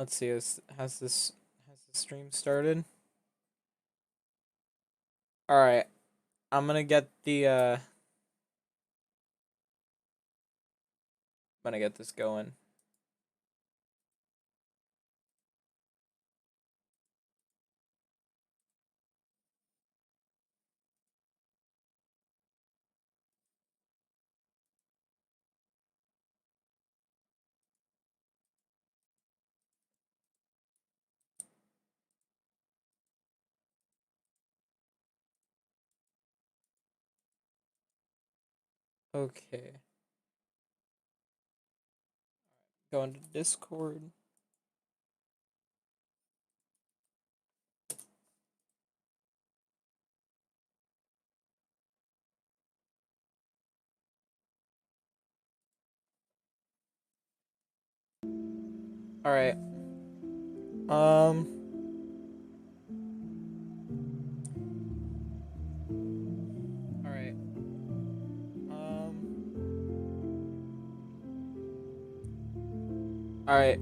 Let's see. Has the stream started? All right. I'm gonna get the. I'm gonna get this going. Okay. Go into Discord. All right. Um. All right. All right.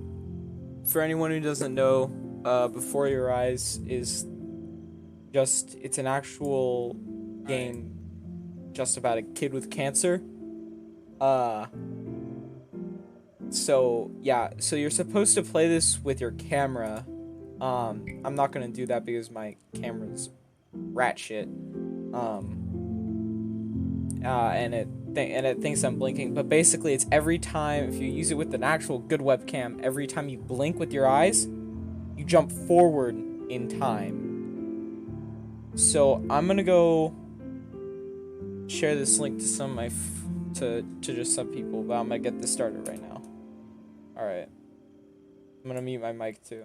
For anyone who doesn't know, Before Your Eyes is just it's an actual game just about a kid with cancer. Uh so yeah, so you're supposed to play this with your camera. I'm not gonna do that because my camera's rat shit. And it thinks I'm blinking, but basically it's every time if you use it with an actual good webcam, every time you blink with your eyes, you jump forward in time. So I'm gonna go share this link to some of my to just some people, but I'm gonna get this started right now. All right, I'm gonna mute my mic too.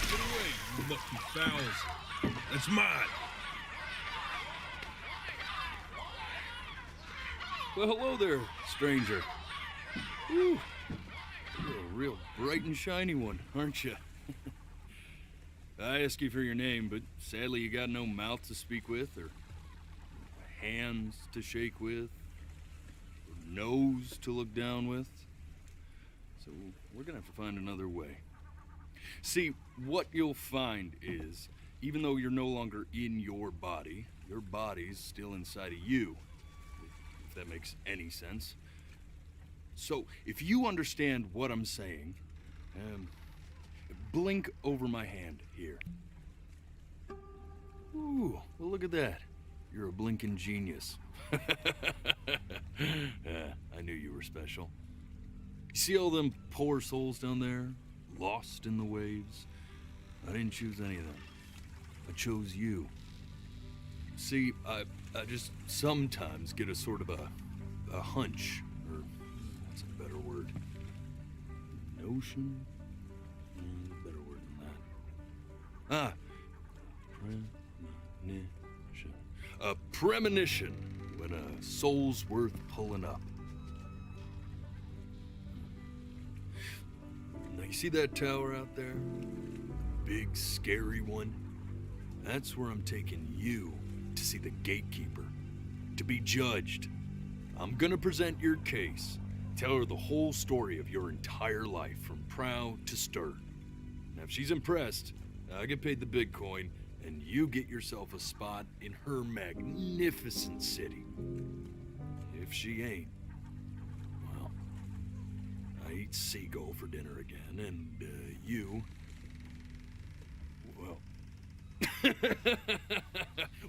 Get away, you lucky fowls. That's mine. Well, hello there, stranger. Whew. You're a real bright and shiny one, aren't you? I ask you for your name, but sadly you got no mouth to speak with, or hands to shake with, or nose to look down with. So we're gonna have to find another way. See, what you'll find is, even though you're no longer in your body's still inside of you, if that makes any sense. So, if you understand what I'm saying, blink over my hand here. Ooh, well look at that. You're a blinking genius. Yeah, I knew you were special. You see all them poor souls down there, lost in the waves? I didn't choose any of them. I chose you. See, I just sometimes get a sort of a hunch, or that's a better word. Notion? Better word than that. Premonition. A premonition when a soul's worth pulling up. Now, you see that tower out there? Big, scary one? That's where I'm taking you to see the gatekeeper, to be judged. I'm gonna present your case, tell her the whole story of your entire life from prow to stir. Now, if she's impressed, I get paid the big coin, and you get yourself a spot in her magnificent city. If she ain't, well, I eat seagull for dinner again, and you, well,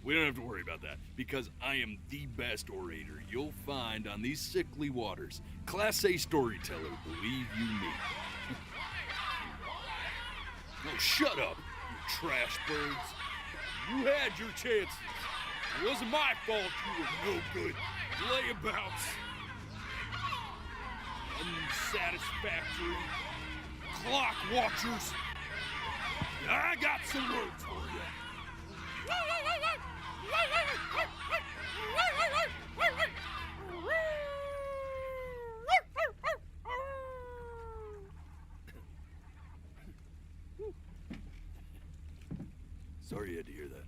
we don't have to worry about that, because I am the best orator you'll find on these sickly waters. Class A storyteller, believe you me. Oh, shut up, you trash birds. You had your chances. It wasn't my fault you were no good. Layabouts. Unsatisfactory. Clock watchers. I got some words for you. Sorry you had to hear that.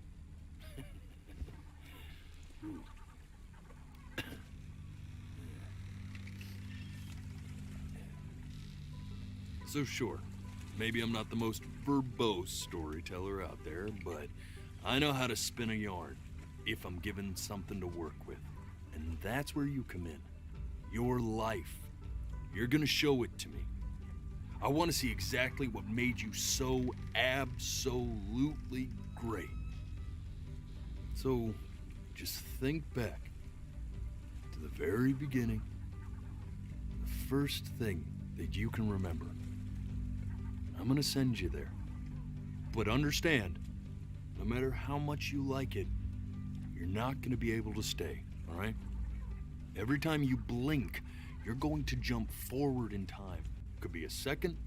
So sure, maybe I'm not the most verbose storyteller out there, but I know how to spin a yarn if I'm given something to work with. And that's where you come in. Your life. You're gonna show it to me. I want to see exactly what made you so absolutely great. So, just think back to the very beginning, the first thing that you can remember. I'm gonna send you there. But understand, no matter how much you like it, you're not gonna be able to stay, all right? Every time you blink, you're going to jump forward in time. Could be a second,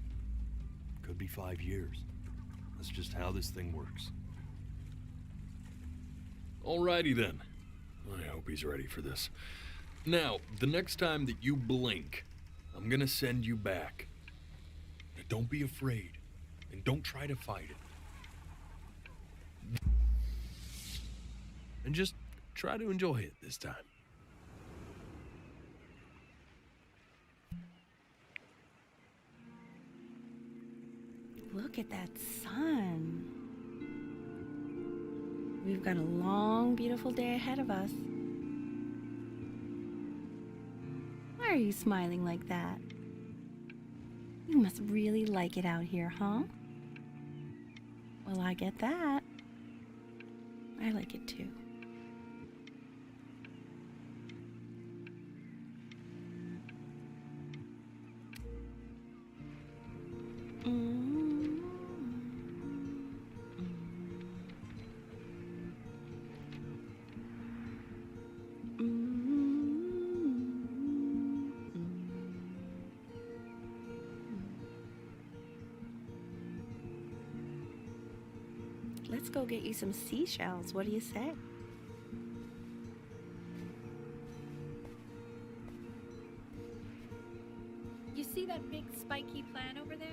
could be 5 years. That's just how this thing works. Alrighty then. I hope he's ready for this. Now, the next time that you blink, I'm gonna send you back. Now, don't be afraid, and don't try to fight it. And just try to enjoy it this time. Look at that sun. We've got a long, beautiful day ahead of us. Why are you smiling like that? You must really like it out here, huh? Well, I get that. I like it too. Let's go get you some seashells. What do you say? You see that big spiky plant over there?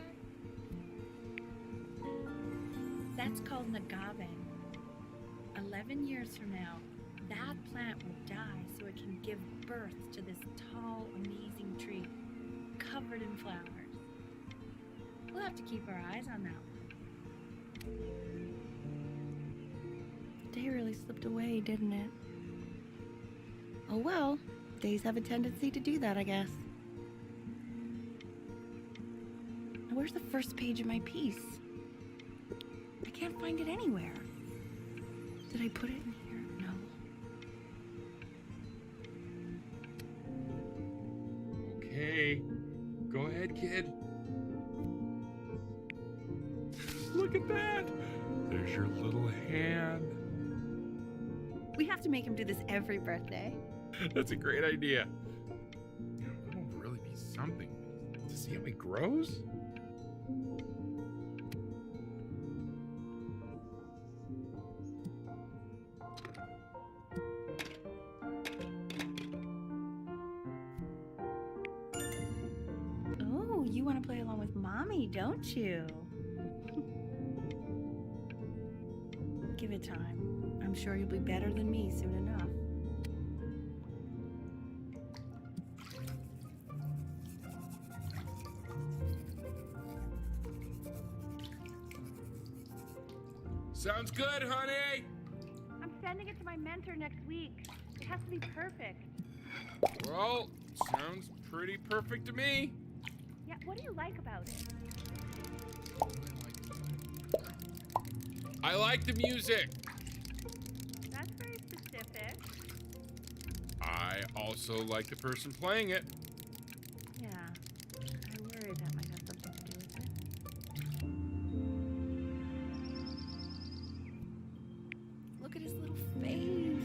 That's called an agave. 11 years from now, that plant will die so it can give birth to this tall, amazing tree covered in flowers. We'll have to keep our eyes on that one. The day really slipped away, didn't it? Oh well, days have a tendency to do that, I guess. Now, where's the first page of my piece? I can't find it anywhere. Did I put it in here? No. kid. Look at that. There's your little hand. We have to make him do this every birthday. That's a great idea. You know, it'll really be something to see how he grows. Oh, you want to play along with Mommy, don't you? Give it time. I'm sure you'll be better than me soon enough. Sounds good, honey. I'm sending it to my mentor next week. It has to be perfect. Well, sounds pretty perfect to me. Yeah, what do you like about it? I like the music. That's very specific. I also like the person playing it. Yeah, I worry that might have something to do with it. Look at his little face.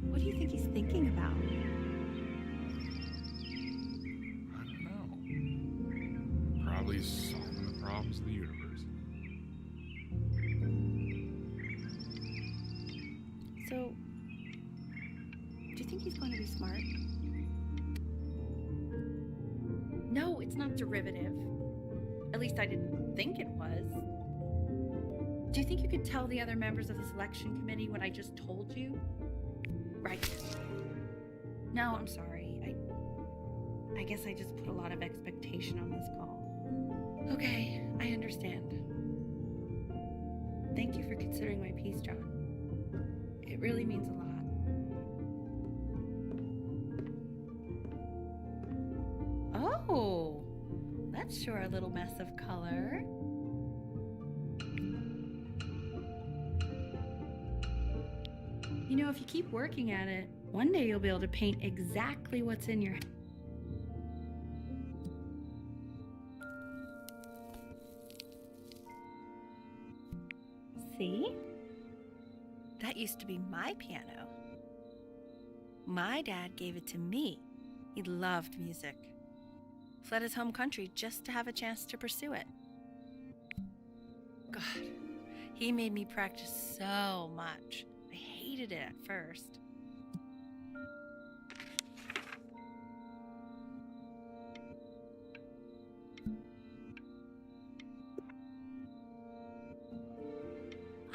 What do you think he's thinking about? I don't know. Probably solving the problems of the universe. So, do you think he's going to be smart? No, it's not derivative. At least I didn't think it was. Do you think you could tell the other members of the selection committee what I just told you? Right. No, I'm sorry. I guess I just put a lot of expectation on this call. Okay, I understand. Thank you for considering my piece, John. It really means a lot. Oh, that's sure a little mess of color. You know, if you keep working at it, one day you'll be able to paint exactly what's in your head. See? That used to be my piano. My dad gave it to me. He loved music. Fled his home country just to have a chance to pursue it. God, he made me practice so much. I hated it at first.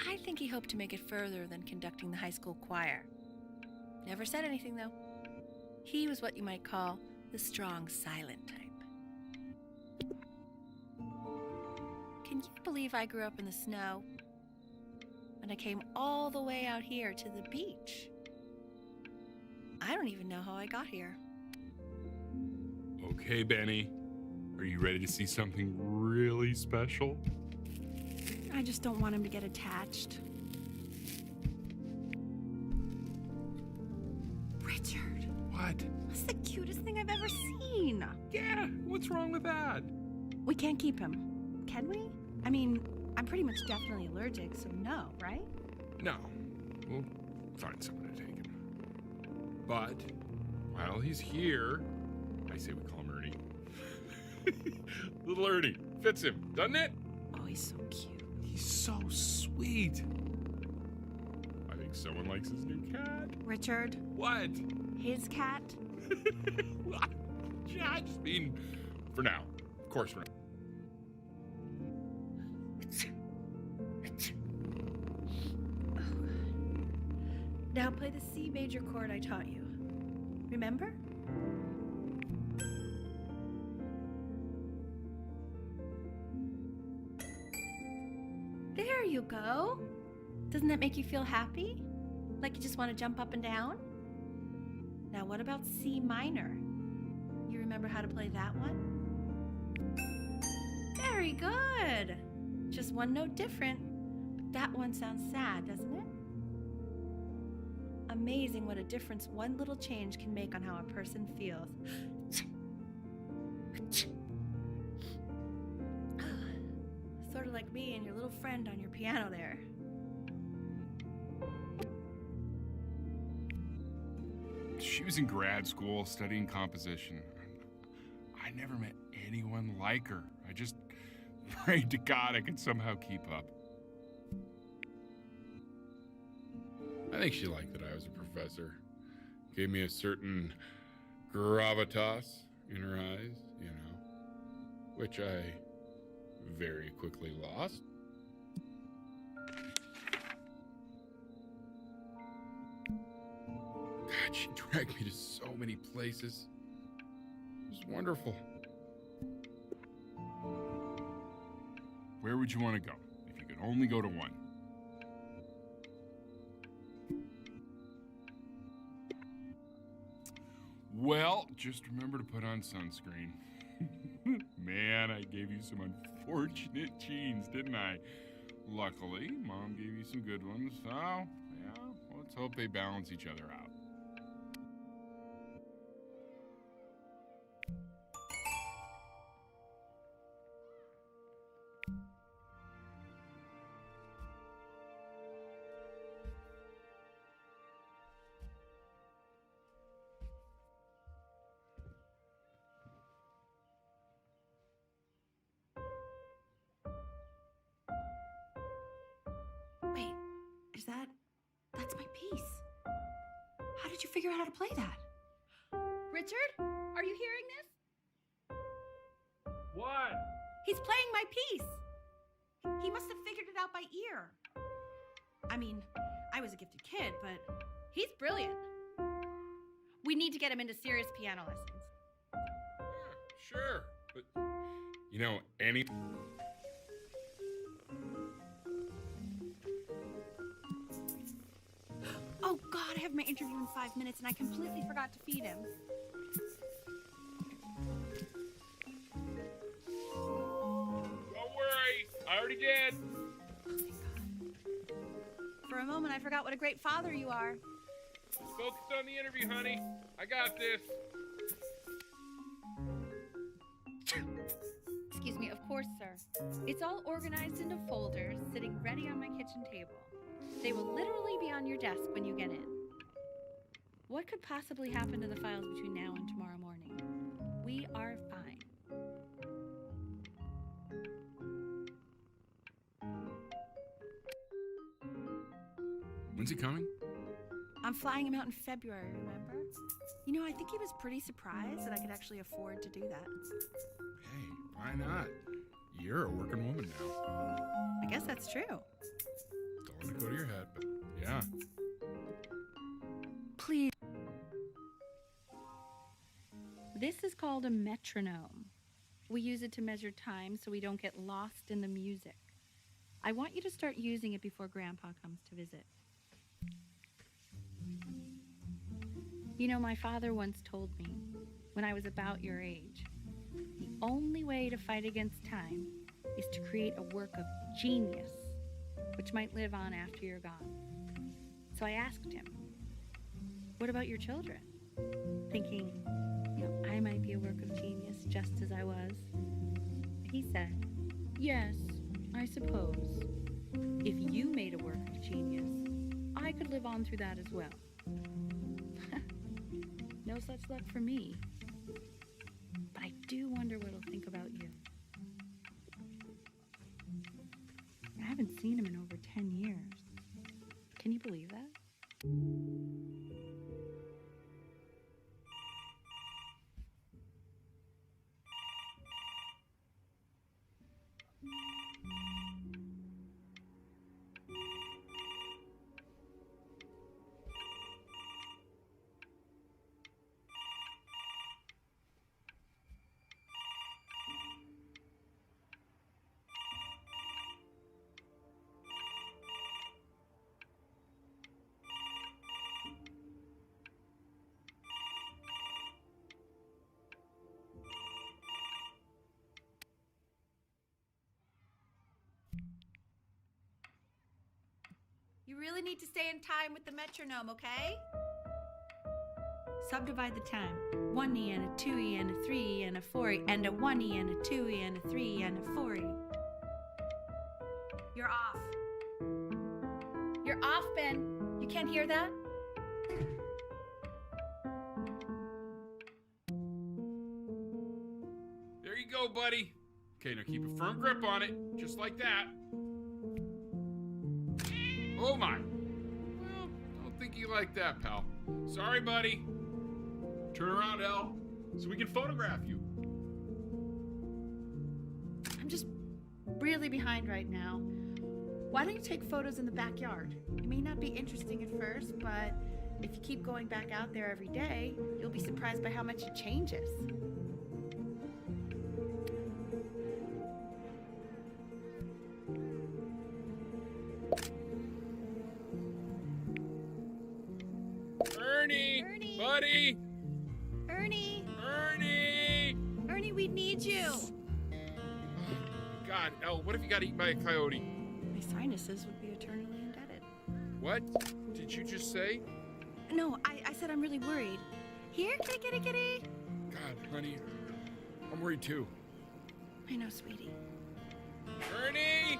I think he hoped to make it further than conducting the high school choir. Never said anything, though. He was what you might call the strong, silent type. Can you believe I grew up in the snow? And I came all the way out here to the beach. I don't even know how I got here. Okay, Benny. Are you ready to see something really special? I just don't want him to get attached. Richard, What? that's the cutest thing I've ever seen. Yeah, what's wrong with that? We can't keep him, can we? I mean, I'm pretty much definitely allergic, so no, right? No. We'll find someone to take him. But while he's here, I say we call him Ernie. Little Ernie. Fits him, doesn't it? Oh, he's so cute. He's so sweet. I think someone likes his new cat. Richard, What? his cat? Yeah, I just mean for now. Of course for now. Now play the C major chord I taught you. Remember? There you go. Doesn't that make you feel happy? Like you just want to jump up and down? Now what about C minor? You remember how to play that one? Very good. Just one note different. That one sounds sad, doesn't it? Amazing what a difference one little change can make on how a person feels. friend on your piano there. She was in grad school studying composition. I never met anyone like her. I just prayed to God I could somehow keep up. I think she liked that I was a professor. Gave me a certain gravitas in her eyes, you know, which I very quickly lost. God, she dragged me to so many places. It was wonderful. Where would you want to go if you could only go to one? Well, just remember to put on sunscreen. Man, I gave you some unfortunate genes, didn't I? Luckily, Mom gave you some good ones, so, yeah, let's hope they balance each other out. Wait, that's my piece. How did you figure out how to play that? Richard, are you hearing this? What? He's playing my piece. He must have figured it out by ear. I mean, I was a gifted kid, but he's brilliant. We need to get him into serious piano lessons. Sure, but, you know, any... Oh God, I have my interview in 5 minutes and I completely forgot to feed him. Don't worry, I already did. Oh, thank God. For a moment, I forgot what a great father you are. Focus on the interview, honey. I got this. Excuse me, of course, sir. It's all organized into folders, sitting ready on my kitchen table. They will literally be on your desk when you get in. What could possibly happen to the files between now and tomorrow morning? We are fine. When's he coming? I'm flying him out in February, remember? You know, I think he was pretty surprised that I could actually afford to do that. Hey, why not? You're a working woman now. I guess that's true. Don't let it go to your head, but yeah. Please. This is called a metronome. We use it to measure time so we don't get lost in the music. I want you to start using it before Grandpa comes to visit. You know, my father once told me, when I was about your age, the only way to fight against time is to create a work of genius, which might live on after you're gone. So I asked him, what about your children? Thinking, you know, I might be a work of genius just as I was. He said, yes, I suppose. If you made a work of genius, I could live on through that as well. No such luck for me. But I do wonder what he'll think about you. I haven't seen him in over 10 years. Can you believe that? You really need to stay in time with the metronome, okay? Subdivide the time. 1E and a 2E and a 3E and a 4E and a 1E and a 2E and a 3E and a 4E. You're off. You're off, Ben. You can't hear that? There you go, buddy. Okay, now keep a firm grip on it, just like that. Oh my. Well, don't think you like that, pal. Sorry, buddy. Turn around, Elle, so we can photograph you. I'm just really behind right now. Why don't you take photos in the backyard? It may not be interesting at first, but if you keep going back out there every day, you'll be surprised by how much it changes. Ernie! Ernie! Buddy! Ernie! Ernie! Ernie, we need you! God, Elle, what if you got eaten by a coyote? My sinuses would be eternally indebted. What did you just say? No, I said I'm really worried. Here, kitty, kitty, kitty. God, honey, I'm worried too. I know, sweetie. Ernie!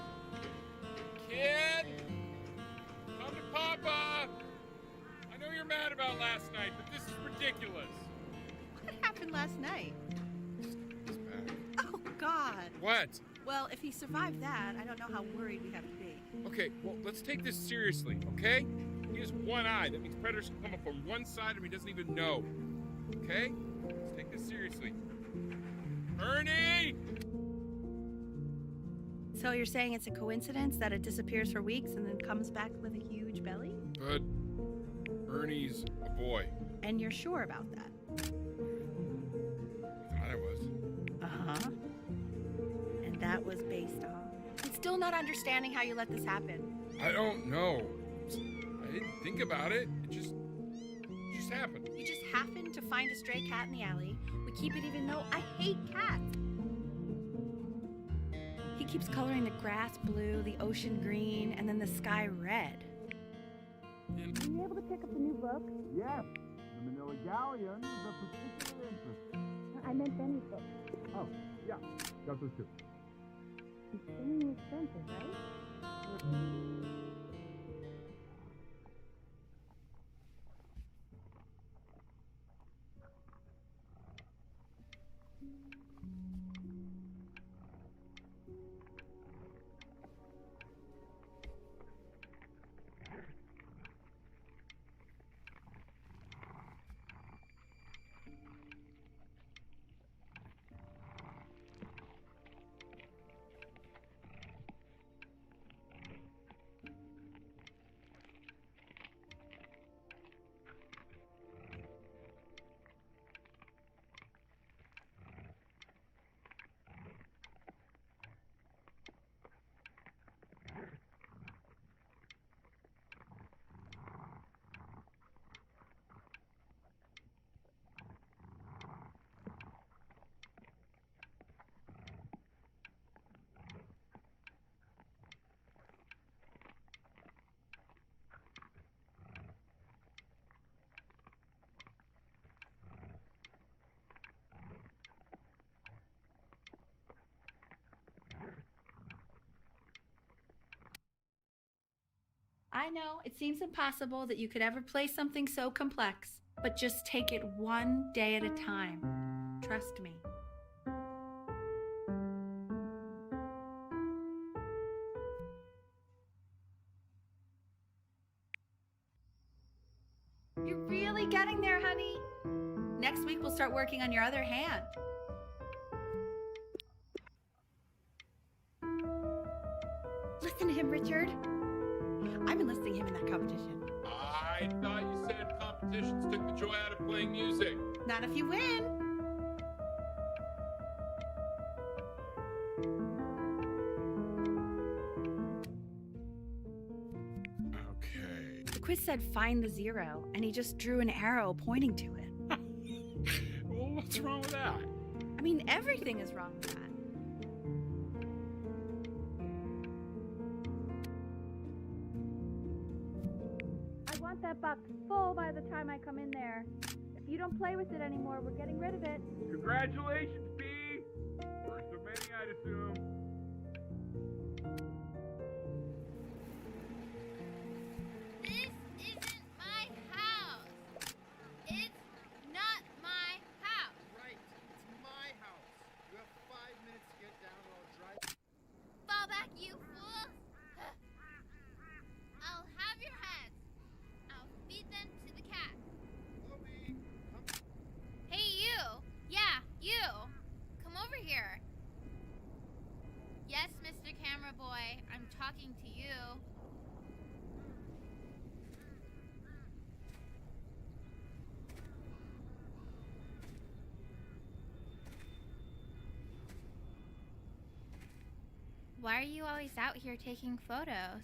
Kid! Come to Papa! I know you're mad about last night, but this is ridiculous. What happened last night? He's back. Oh, God. What? Well, if he survived that, I don't know how worried we have to be. Okay, well, let's take this seriously, okay? He has one eye. That means predators can come up on one side of him he doesn't even know. Okay? Let's take this seriously. Ernie! So you're saying it's a coincidence that it disappears for weeks and then comes back with a huge belly? But Ernie's a boy. And you're sure about that? I thought I was. Uh-huh. And that was based on? I'm still not understanding how you let this happen. I don't know. I didn't think about it. It just happened. You just happened to find a stray cat in the alley. We keep it even though I hate cats. He keeps coloring the grass blue, the ocean green, and then the sky red. And Were you able to pick up the new book? Yes, the Manila Galleon is of particular interest. I meant Benny's book. Oh, yeah, got those too. Extremely expensive, right? I know, it seems impossible that you could ever play something so complex, but just take it one day at a time. Trust me. You're really getting there, honey. Next week we'll start working on your other hand. Listen to him, Richard. I've been listening to him in that competition. I thought you said competitions took the joy out of playing music. Not if you win. Okay. The quiz said find the zero, and he just drew an arrow pointing to it. Well, what's wrong with that? I mean, everything is wrong with that. I want that box full by the time I come in there. If you don't play with it anymore, we're getting rid of it. Congratulations, B. First of many, I'd assume. boy. I'm talking to you. Why are you always out here taking photos?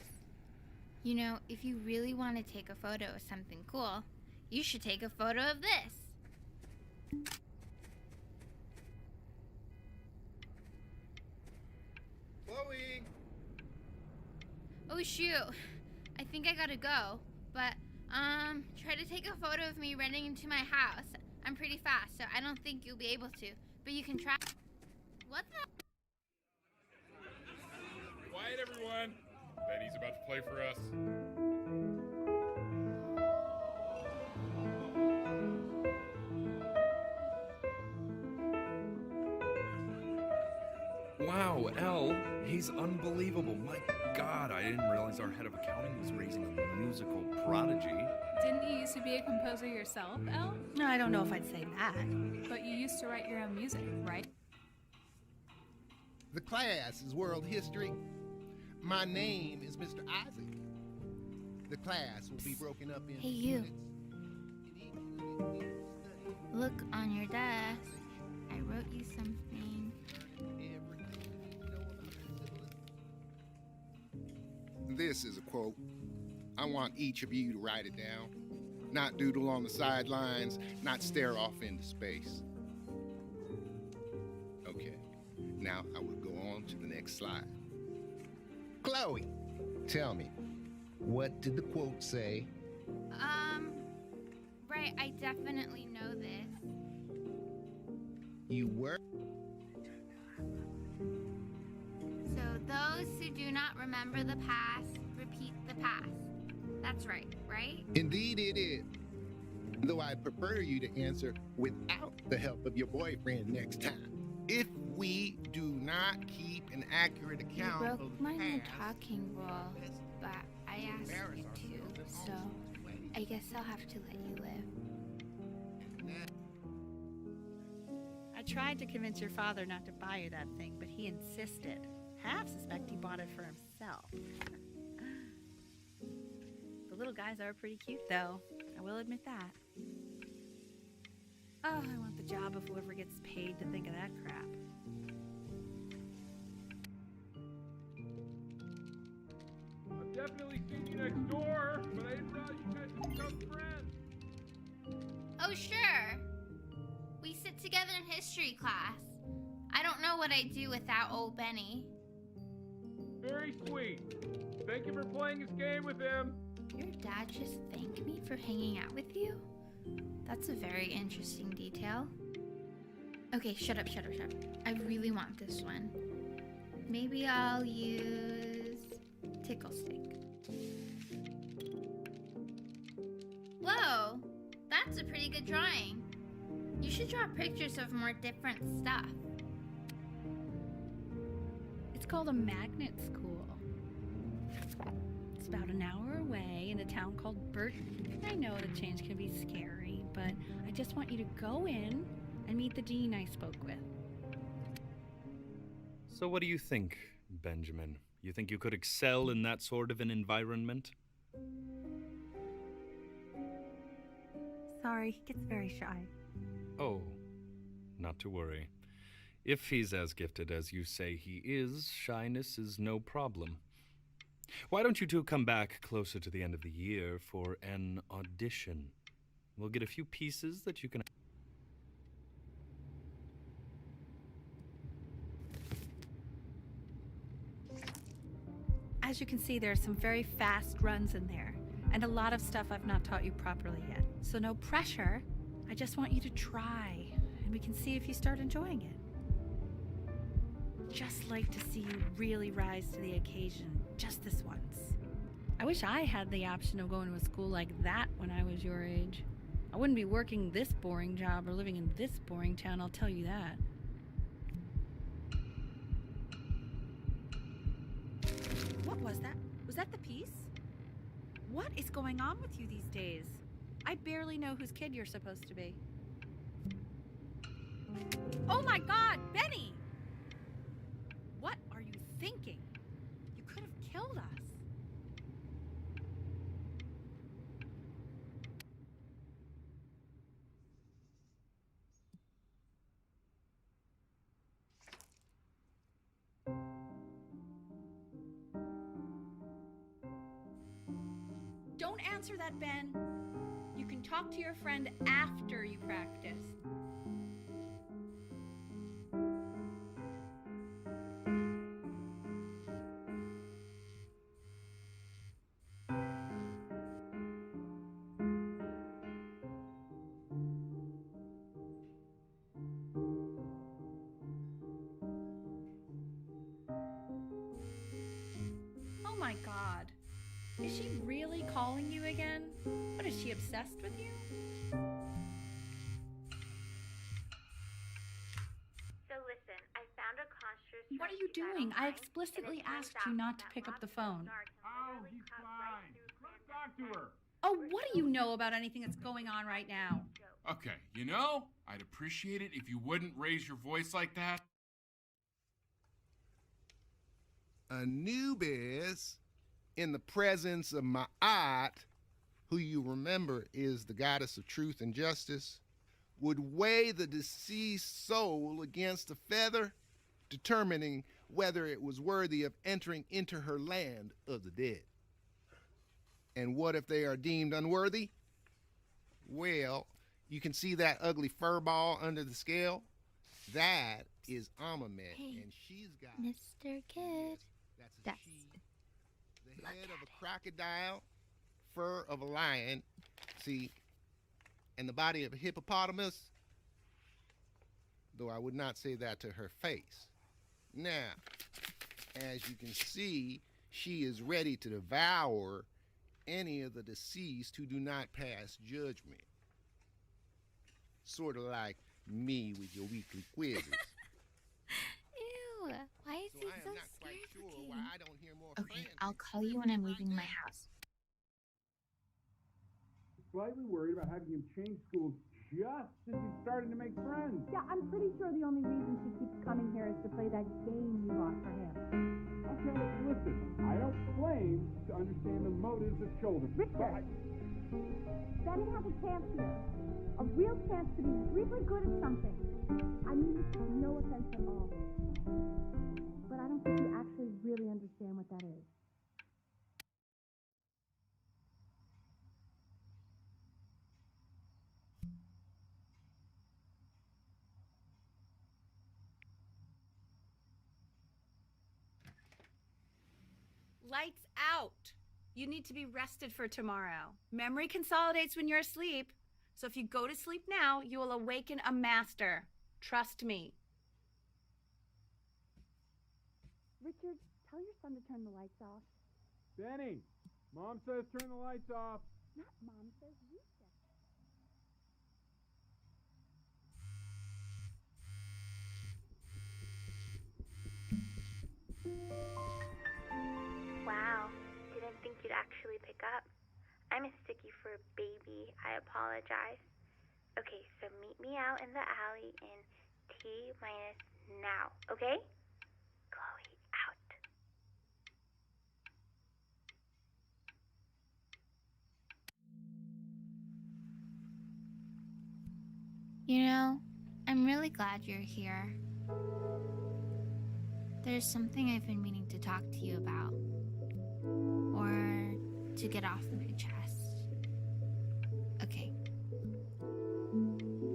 You know, if you really want to take a photo of something cool, you should take a photo of this. Chloe! Oh shoot, I think I gotta go. But, try to take a photo of me running into my house. I'm pretty fast, so I don't think you'll be able to. But you can try. What the? Quiet, everyone. Betty's about to play for us. Wow, Elle, he's unbelievable. My God, I didn't realize our head of accounting was raising a musical prodigy. Didn't you used to be a composer yourself, Elle? No, I don't know if I'd say that. But you used to write your own music, right? The class is world history. My name is Mr. Isaac. The class will be broken up in Hey, you. units. In each unit, we will study Look on your desk. I wrote you something. everything you know about civilians. This is a quote. I want each of you to write it down. Not doodle on the sidelines, not stare off into space. Okay, now I will go on to the next slide. Chloe, tell me, what did the quote say? Right, I definitely know this. You were? So those who do not remember the past, repeat the past. That's right, right? Indeed it is. Though I'd prefer you to answer without the help of your boyfriend next time. If we do not keep an accurate You account broke of the my no past, talking rule, but I asked embarrass you to, ourselves in so all these ways. I guess I'll have to let you live. I tried to convince your father not to buy you that thing, but he insisted. Half suspect he bought it for himself. The little guys are pretty cute, though. I will admit that. Oh, I want the job of whoever gets paid to think of that crap. I've definitely seen you next door, but I didn't realize you guys would become friends. Oh, sure. We sit together in history class. I don't know what I'd do without old Benny. Very sweet. Thank you for playing this game with him. Your dad just thanked me for hanging out with you? That's a very interesting detail. Okay, shut up. I really want this one. Maybe I'll use Tickle Stick. Whoa, that's a pretty good drawing. You should draw pictures of more different stuff. It's called a magnet school. It's about an hour away in a town called Burton. I know the change can be scary, but I just want you to go in and meet the dean I spoke with. So what do you think, Benjamin? You think you could excel in that sort of an environment? Sorry, he gets very shy. Oh, not to worry. If he's as gifted as you say he is, shyness is no problem. Why don't you two come back closer to the end of the year for an audition? We'll get a few pieces that you can... As you can see, there are some very fast runs in there, and a lot of stuff I've not taught you properly yet. So no pressure. I just want you to try, and we can see if you start enjoying it. Just like to see you really rise to the occasion, just this once. I wish I had the option of going to a school like that when I was your age. I wouldn't be working this boring job or living in this boring town, I'll tell you that. What was that? Was that the piece? What is going on with you these days? I barely know whose kid you're supposed to be. Oh my God, Benny! What are you thinking? Don't answer that, Ben. You can talk to your friend after you practice. Oh my God. Is she really calling you again? What, is she obsessed with you? So listen, I found a construct. What are you doing? I explicitly asked you not to pick up the phone. Oh, he's fine. Let's talk to her. Oh, what do you know about anything that's going on right now? Okay, you know, I'd appreciate it if you wouldn't raise your voice like that. Anubis, in the presence of Ma'at, who you remember is the goddess of truth and justice, would weigh the deceased soul against a feather, determining whether it was worthy of entering into her land of the dead. And what if they are deemed unworthy? Well, you can see that ugly fur ball under the scale? That is Amamet, Hey, and she's got... Mr. Kid. That's a she. The head of a crocodile, fur of a lion, see, and the body of a hippopotamus, though I would not say that to her face. Now, as you can see, she is ready to devour any of the deceased who do not pass judgment. Sort of like me with your weekly quizzes. Ew, why is he I am so not quite scared sure looking? why I don't hear more Okay, friends I'll call you when I'm leaving my house. Slightly worried about having him change schools just as he's starting to make friends. Yeah, I'm pretty sure the only reason she keeps coming here is to play that game you bought for him. Okay, listen, I don't claim to understand the motives of children. Richard, Benny has a chance here. A real chance to be really good at something. I mean this with no offense at all. But I don't think you actually really understand what that is. Lights out. You need to be rested for tomorrow. Memory consolidates when you're asleep. So if you go to sleep now, you will awaken a master. Trust me. Richard, tell your son to turn the lights off. Benny, Mom says turn the lights off. Not Mom says, you said. Wow, didn't think you'd actually pick up. I'm a sticky for a baby. I apologize. Okay, so meet me out in the alley in T minus now, okay? Chloe, out. You know, I'm really glad you're here. There's something I've been meaning to talk to you about. Or to get off my chest. Okay.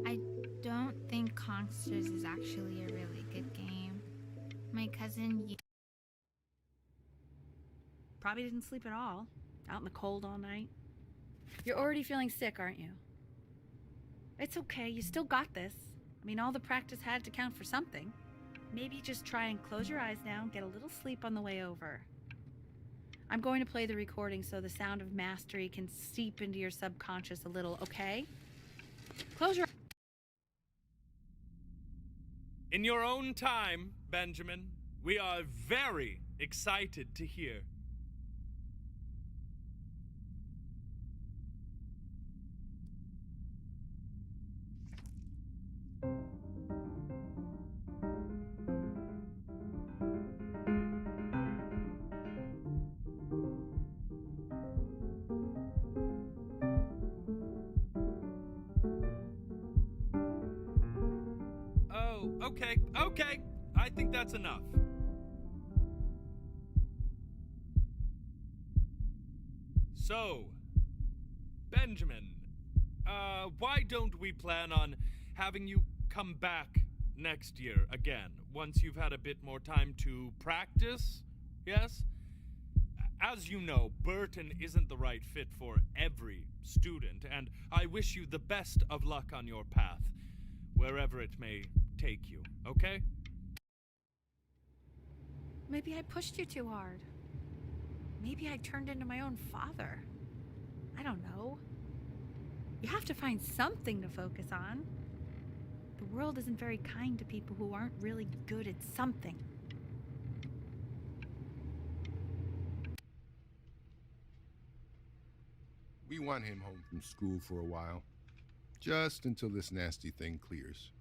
I don't think Consters is actually a really good game. My cousin... Probably didn't sleep at all. Out in the cold all night. You're already feeling sick, aren't you? It's okay. You still got this. I mean, all the practice had to count for something. Maybe just try and close your eyes now and get a little sleep on the way over. I'm going to play the recording so the sound of mastery can seep into your subconscious a little, okay? Close your... In your own time, Benjamin, we are very excited to hear. Okay, I think that's enough. So, Benjamin, why don't we plan on having you come back next year again, once you've had a bit more time to practice? Yes? As you know, Burton isn't the right fit for every student, and I wish you the best of luck on your path, wherever it may take you, okay? Maybe I pushed you too hard. Maybe I turned into my own father. I don't know. You have to find something to focus on. The world isn't very kind to people who aren't really good at something. We want him home from school for a while, just until this nasty thing clears.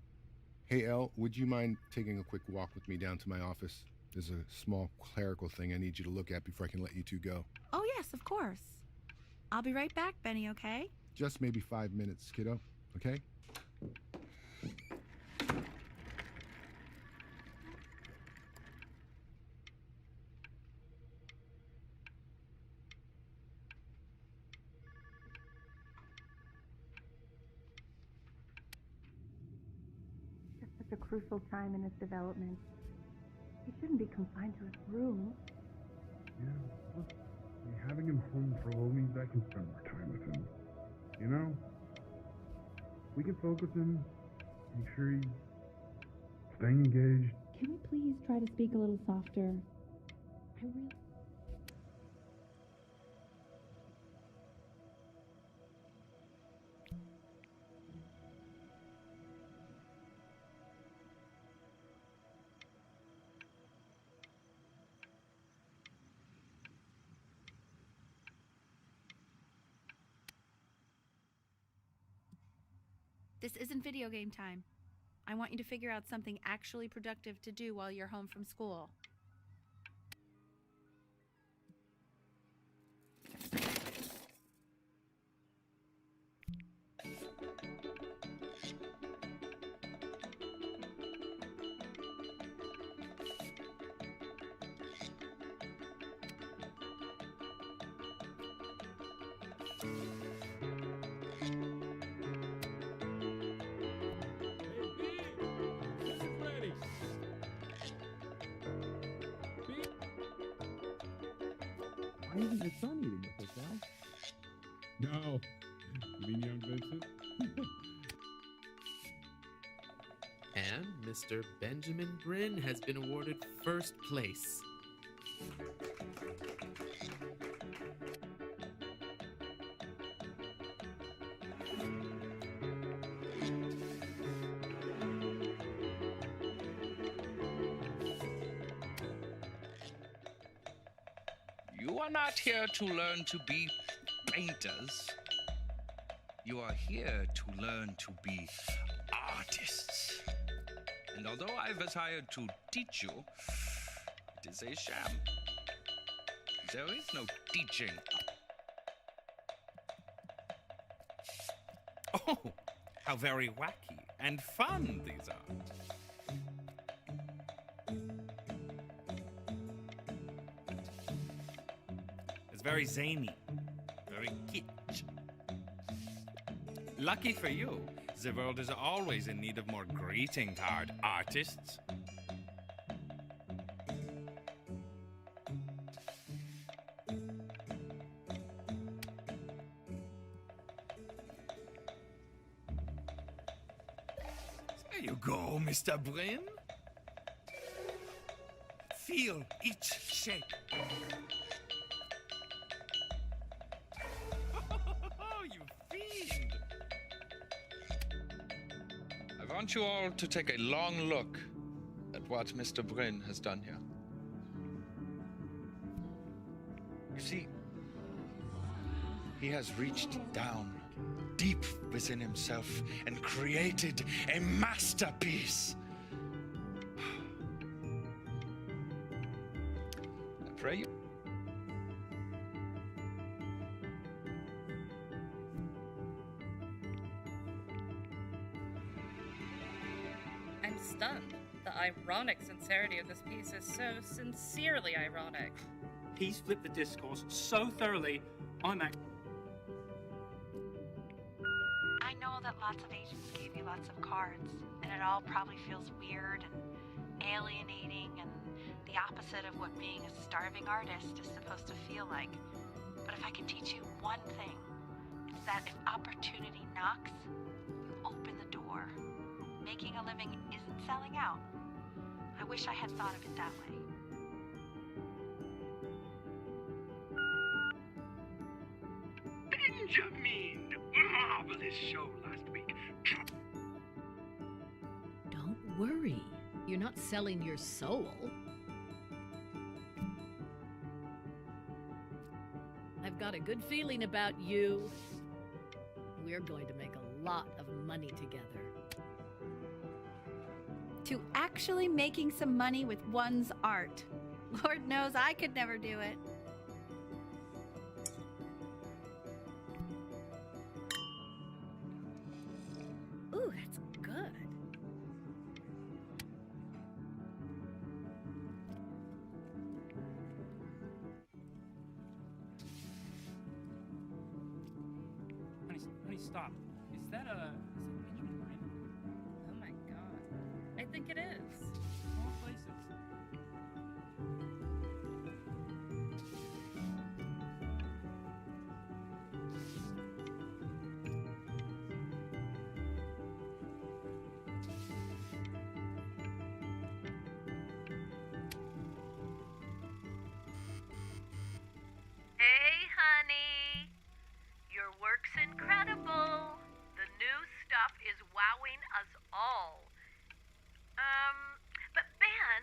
Hey, Elle, would you mind taking a quick walk with me down to my office? There's a small clerical thing I need you to look at before I can let you two go. Oh, yes, of course. I'll be right back, Benny, okay? Just maybe 5 minutes, kiddo, okay? It's such a crucial time in his development. He shouldn't be confined to his room. Yeah, look, having him home for a little means I can spend more time with him. You know? We can focus him, make sure he's staying engaged. Can we please try to speak a little softer? I really... This isn't video game time. I want you to figure out something actually productive to do while you're home from school. Why isn't your son eating with us, Al? No. You mean young Vincent? And Mr. Benjamin Bryn has been awarded first place. You are not here to learn to be painters. You are here to learn to be artists. And although I've hired to teach you, it is a sham. There is no teaching. Oh, how very wacky and fun these are. It's very zany, very kitsch. Lucky for you, the world is always in need of more greeting card artists. There you go, Mr. Bryn. Feel each shape. You fiend! I want you all to take a long look at what Mr. Bryn has done here. You see, he has reached down deep within himself and created a masterpiece. I pray you. I'm stunned. The ironic sincerity of this piece is so sincerely ironic. He's flipped the discourse so thoroughly, I'm lots of cards, and it all probably feels weird and alienating and the opposite of what being a starving artist is supposed to feel like. But if I can teach you one thing, it's that if opportunity knocks, you open the door. Making a living isn't selling out. I wish I had thought of it that way. Benjamin! Marvelous show last week. Don't worry. You're not selling your soul. I've got a good feeling about you. We're going to make a lot of money together. To actually making some money with one's art. Lord knows I could never do it. Ooh, that's good. Honey, stop. Is that Benjamin Bryan? Oh my god. I think it is. All places. Hey, honey. Your work's incredible. The new stuff is wowing us all. But Ben,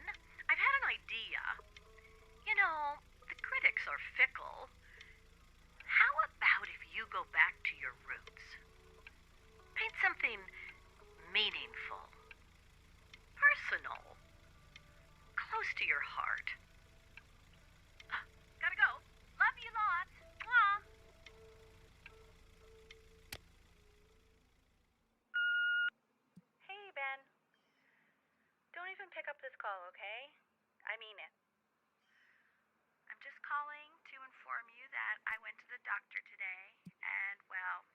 I've had an idea. You know, the critics are fickle. How about if you go back to your roots? Paint something meaningful, personal, close to your heart. Gotta go. Love you lots. Mwah. Hey, Ben. Don't even pick up this call, okay? I mean it. I'm just calling to inform you that I went to the doctor today, and, well,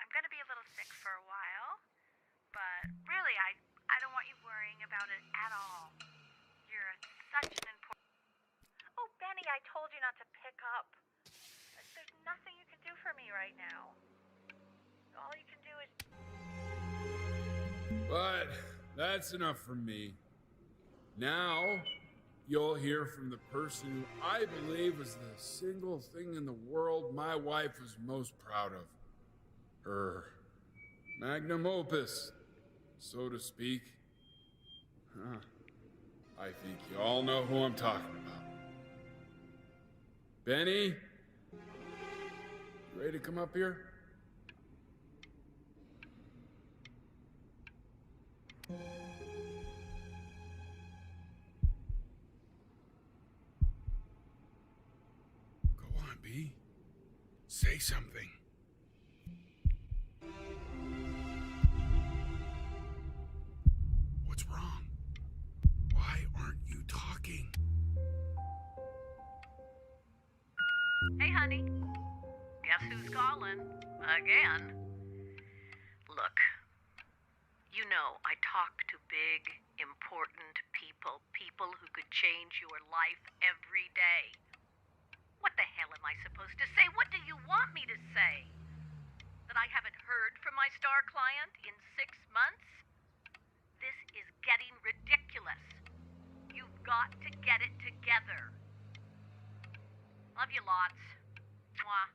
I'm gonna be a little sick for a while, but really, I don't want you worrying about it at all. You're such an important... Oh, Benny, I told you not to pick up. There's nothing you can do for me right now. All you can do is... But that's enough from me. Now, you'll hear from the person who I believe was the single thing in the world my wife was most proud of. Her magnum opus, so to speak. Huh. I think you all know who I'm talking about. Benny? You ready to come up here? Go on, B. Say something. What's wrong? Why aren't you talking? Hey, honey. Guess who's calling? Again. Look, you know I talk to big, important people. People who could change your life every day. What the hell am I supposed to say? What do you want me to say? That I haven't heard from my star client in 6 months? This is getting ridiculous. You've got to get it together. Love you lots. Mwah.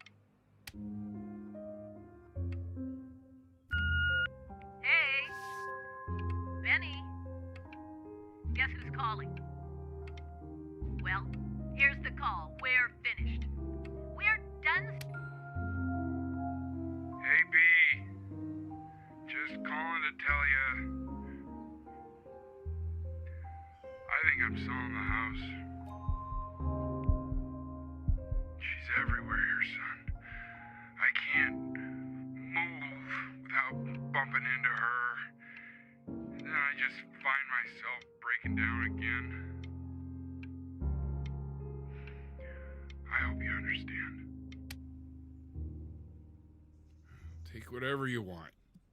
Hey, Benny. Guess who's calling? Well, here's the call. We're finished. We're done. Hey, B. Just calling to tell you. I think I'm selling the house. She's everywhere here, son. I can't move without bumping into her. And then I just find myself breaking down again. I hope you understand. Take whatever you want.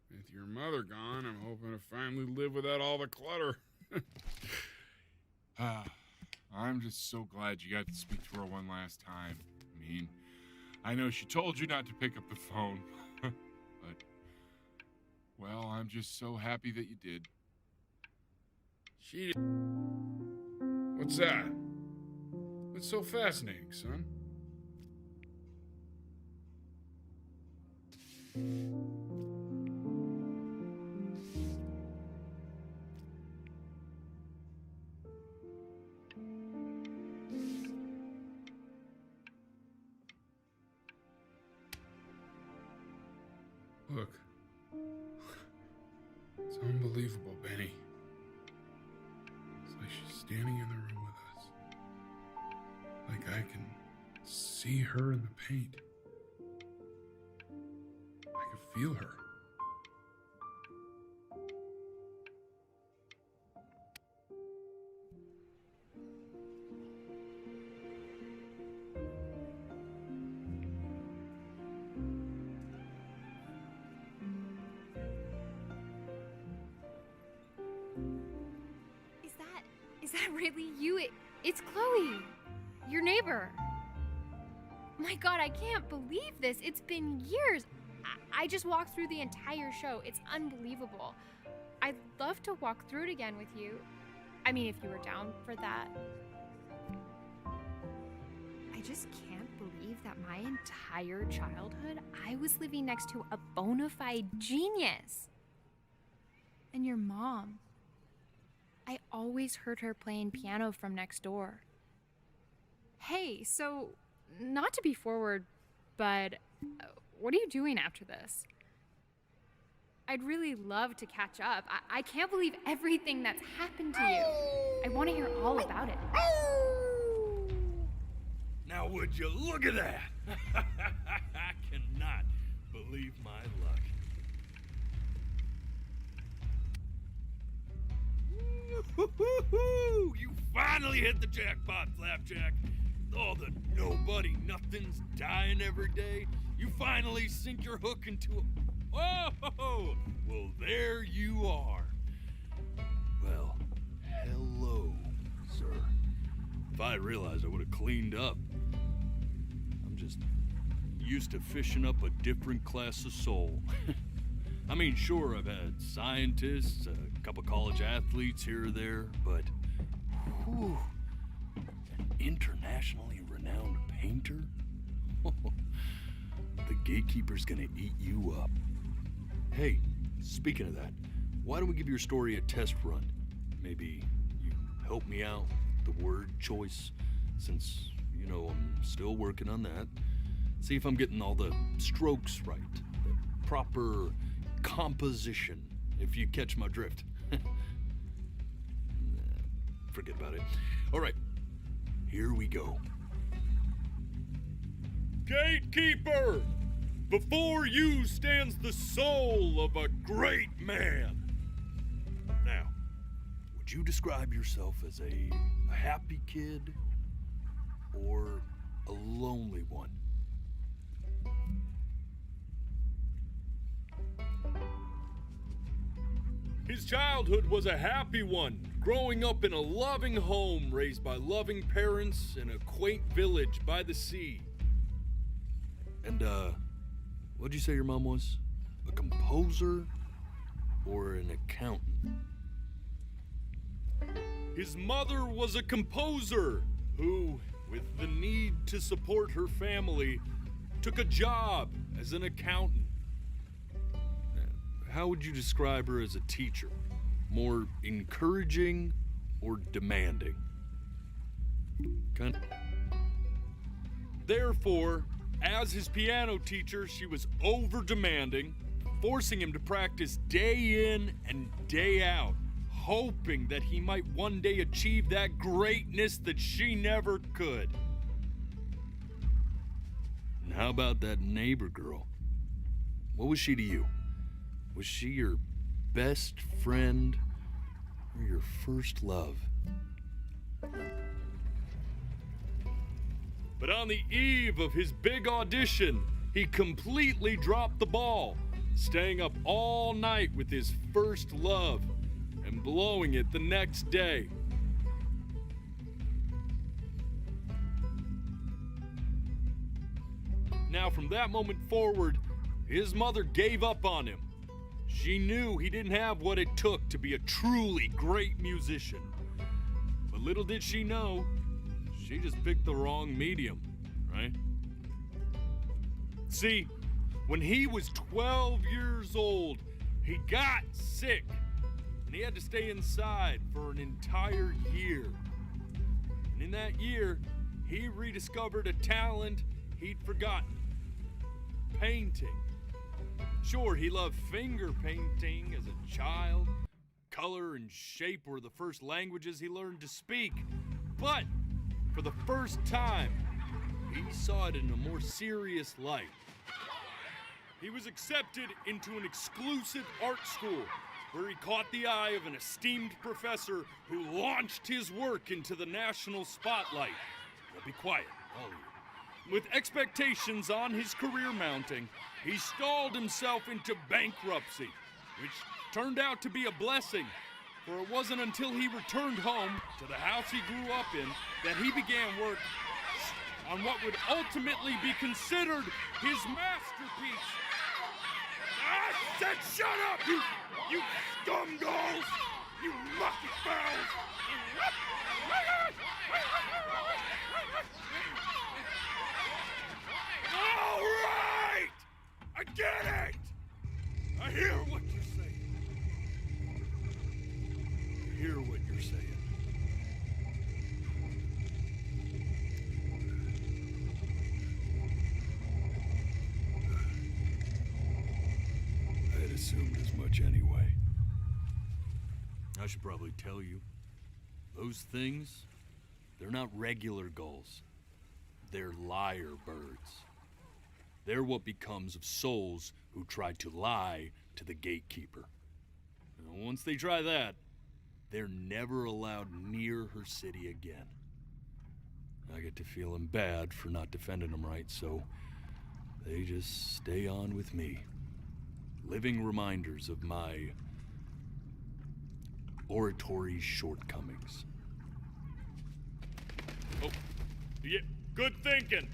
With your mother gone, I'm hoping to finally live without all the clutter. I'm just so glad you got to speak to her one last time. I mean, I know she told you not to pick up the phone, but, well, I'm just so happy that you did. What's that? What's so fascinating, son? Look. It's unbelievable, Benny. It's like she's standing in the room with us. Like I can see her in the paint. I can feel her. Is that really you? It's Chloe, your neighbor. My God, I can't believe this. It's been years. I just walked through the entire show. It's unbelievable. I'd love to walk through it again with you. I mean, if you were down for that. I just can't believe that my entire childhood, I was living next to a bona fide genius. And your mom. I always heard her playing piano from next door. Hey, so, not to be forward, but what are you doing after this? I'd really love to catch up. I can't believe everything that's happened to you. I want to hear all about it. Now would you look at that? I cannot believe my luck. Woo-hoo-hoo-hoo! You finally hit the jackpot, Flapjack. All the nobody nothings dying every day. You finally sink your hook into a... Oh! Well, there you are. Well, hello, sir. If I realized, I would have cleaned up. I'm just used to fishing up a different class of soul. I mean, sure, I've had scientists, a couple college athletes here or there, but whew, an internationally renowned painter? The gatekeeper's gonna eat you up. Hey, speaking of that, why don't we give your story a test run? Maybe you help me out with the word choice, since, you know, I'm still working on that. See if I'm getting all the strokes right, the proper composition, if you catch my drift. Forget about it. All right, here we go. Gatekeeper! Before you stands the soul of a great man. Now, would you describe yourself as a happy kid or a lonely one? His childhood was a happy one, growing up in a loving home raised by loving parents in a quaint village by the sea. And, what'd you say your mom was? A composer or an accountant? His mother was a composer who, with the need to support her family, took a job as an accountant. How would you describe her as a teacher? More encouraging or demanding? Therefore, as his piano teacher, she was over-demanding, forcing him to practice day in and day out, hoping that he might one day achieve that greatness that she never could. And how about that neighbor girl? What was she to you? Was she your best friend or your first love? But on the eve of his big audition, he completely dropped the ball, staying up all night with his first love and blowing it the next day. Now, from that moment forward, his mother gave up on him. She knew he didn't have what it took to be a truly great musician. But little did she know, she just picked the wrong medium, right? See, when he was 12 years old, he got sick, and he had to stay inside for an entire year. And in that year, he rediscovered a talent he'd forgotten: painting. Sure, he loved finger painting as a child. Color and shape were the first languages he learned to speak. But for the first time, he saw it in a more serious light. He was accepted into an exclusive art school where he caught the eye of an esteemed professor who launched his work into the national spotlight. Now be quiet, all of you. With expectations on his career mounting, he stalled himself into bankruptcy, which turned out to be a blessing, for it wasn't until he returned home to the house he grew up in that he began work on what would ultimately be considered his masterpiece. I said shut up, you scumballs! You lucky fowls! All right! I get it! I hear what you're saying. I hear what you're saying. I had assumed as much anyway. I should probably tell you, those things, they're not regular gulls. They're lyre birds. They're what becomes of souls who try to lie to the gatekeeper. And once they try that, they're never allowed near her city again. I get to feeling bad for not defending them right, so they just stay on with me. Living reminders of my oratory shortcomings. Oh, yeah, good thinking.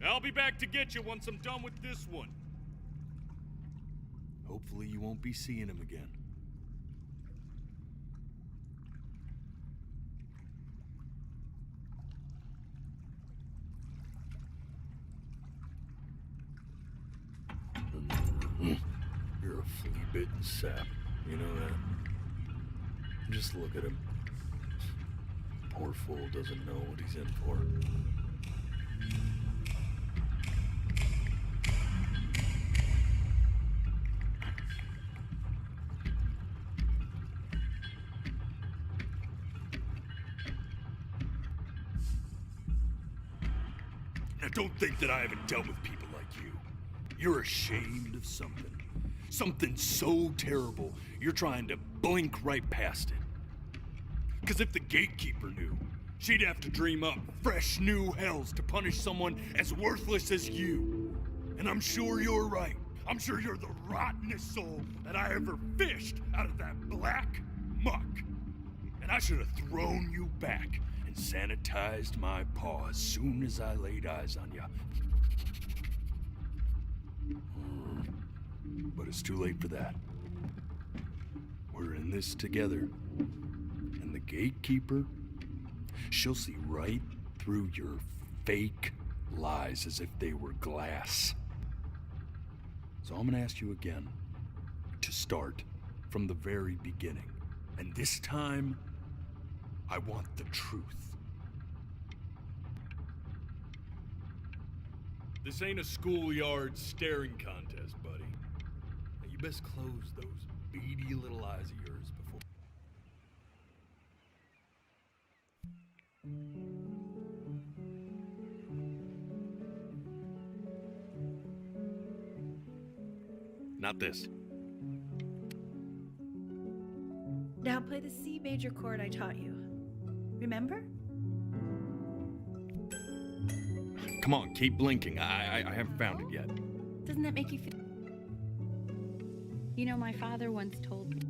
I'll be back to get you once I'm done with this one. Hopefully you won't be seeing him again. You're a flea-bitten sap, you know that? Just look at him. Poor fool doesn't know what he's in for. Now don't think that I haven't dealt with people like you. You're ashamed of something. Something so terrible, you're trying to blink right past it. Because if the gatekeeper knew, she'd have to dream up fresh new hells to punish someone as worthless as you. And I'm sure you're right. I'm sure you're the rottenest soul that I ever fished out of that black muck. And I should have thrown you back and sanitized my paw as soon as I laid eyes on you. But it's too late for that. We're in this together. And the gatekeeper, she'll see right through your fake lies as if they were glass. So I'm gonna ask you again to start from the very beginning. And this time, I want the truth. This ain't a schoolyard staring contest, buddy. Now you best close those beady little eyes of yours before... Not this. Now play the C major chord I taught you. Remember? Come on, keep blinking. I haven't found it yet. Doesn't that make you feel... You know, my father once told me.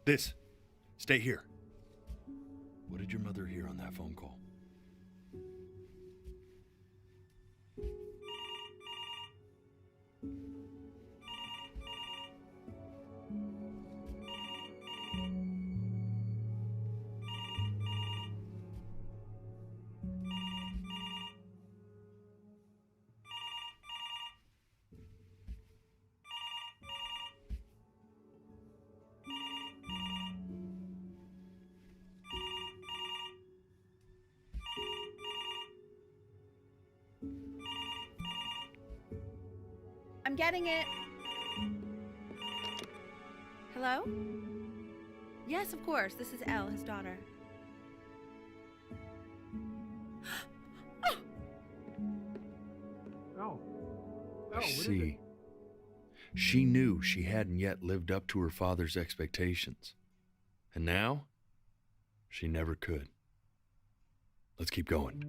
This. Stay here. What did your mother hear on that phone call? I'm getting it. Hello? Yes, of course. This is Elle, his daughter. I see. She knew she hadn't yet lived up to her father's expectations. And now, she never could. Let's keep going.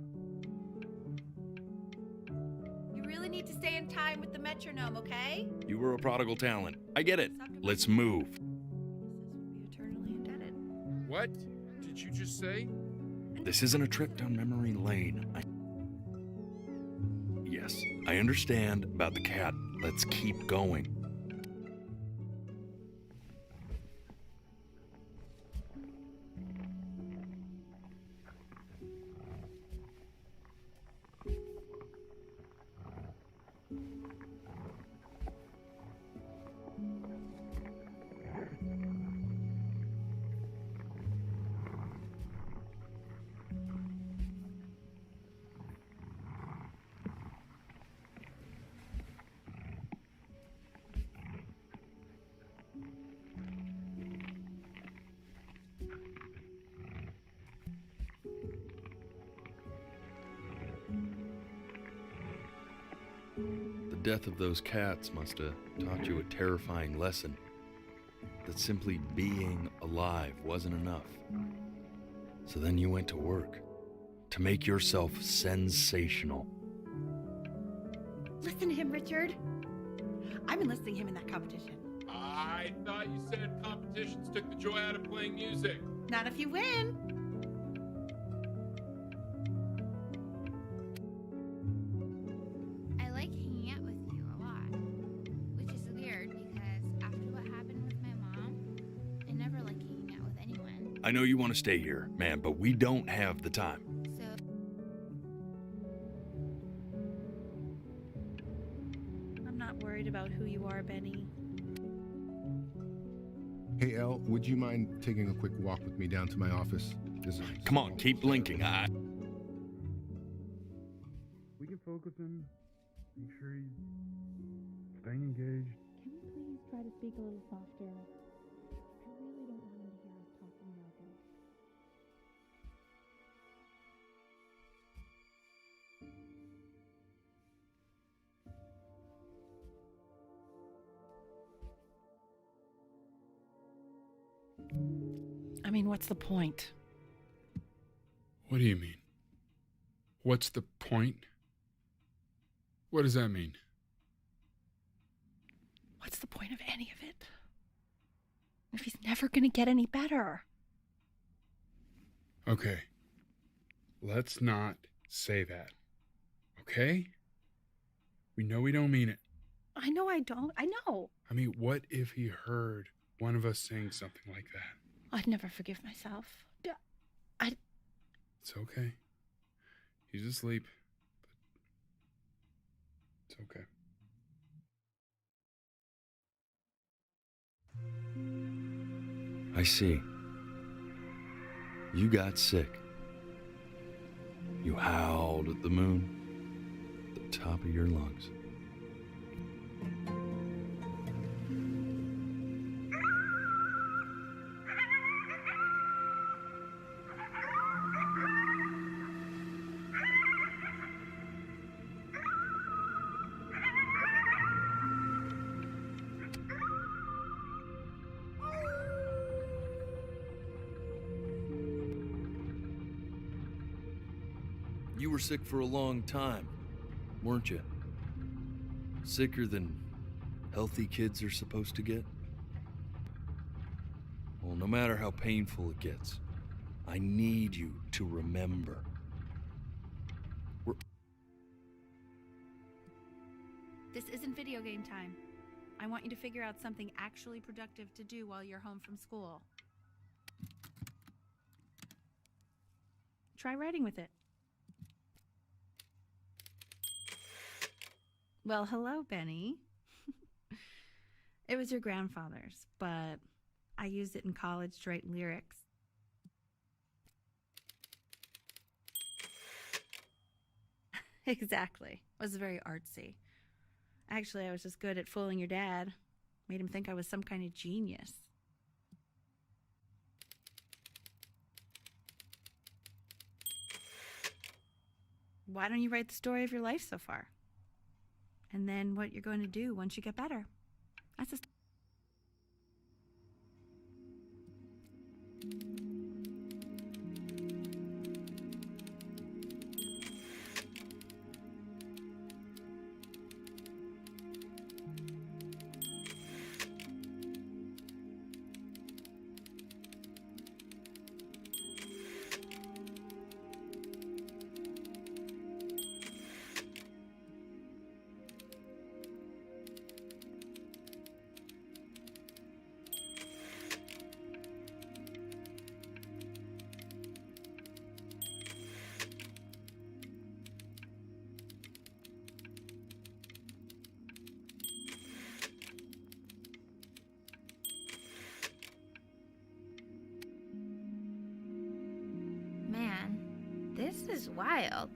You really need to stay in time with the metronome, okay? You were a prodigal talent. I get it. Let's move. Eternally indebted. What did you just say? This isn't a trip down memory lane. Yes, I understand about the cat. Let's keep going. The death of those cats must have taught you a terrifying lesson. That simply being alive wasn't enough. So then you went to work to make yourself sensational. Listen to him, Richard. I'm enlisting him in that competition. I thought you said competitions took the joy out of playing music. Not if you win. I like hanging out with you a lot, which is weird because after what happened with my mom, I never like hanging out with anyone. I know you want to stay here, man, but we don't have the time. So I'm not worried about who you are, Benny. Hey, Elle, would you mind taking a quick walk with me down to my office? Come on, keep blinking. We can focus him, make sure he's staying engaged. Can you please try to speak a little softer? I really don't want him to hear us talking about this. I mean, what's the point? What do you mean? What's the point? What does that mean? What's the point of any of it? If he's never going to get any better. Okay. Let's not say that. Okay? We know we don't mean it. I know I don't. I know. I mean, what if he heard one of us saying something like that? I'd never forgive myself. It's okay. He's asleep, but it's okay. I see. You got sick. You howled at the moon at the top of your lungs. You were sick for a long time, weren't you? Sicker than healthy kids are supposed to get? Well, no matter how painful it gets, I need you to remember. This isn't video game time. I want you to figure out something actually productive to do while you're home from school. Try writing with it. Well, hello, Benny. It was your grandfather's, but I used it in college to write lyrics. Exactly. It was very artsy. Actually, I was just good at fooling your dad. Made him think I was some kind of genius. Why don't you write the story of your life so far? And then what you're going to do once you get better. That's just... Man, this is wild.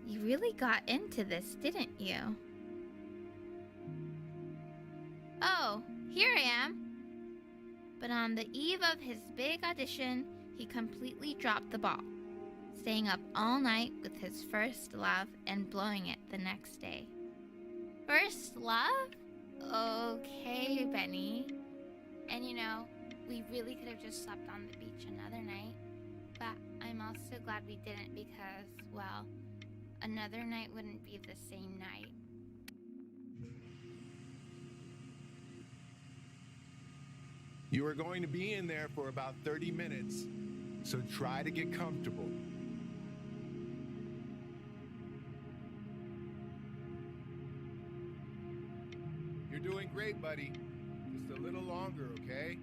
You really got into this, didn't you? Oh, here I am. But on the eve of his big audition, he completely dropped the ball, staying up all night with his first love and blowing it the next day. First love? Okay, Benny. And you know, we really could have just slept on the beach another night. But I'm also glad we didn't because, well, another night wouldn't be the same night. You are going to be in there for about 30 minutes, so try to get comfortable. You're doing great, buddy. Just a little longer, okay?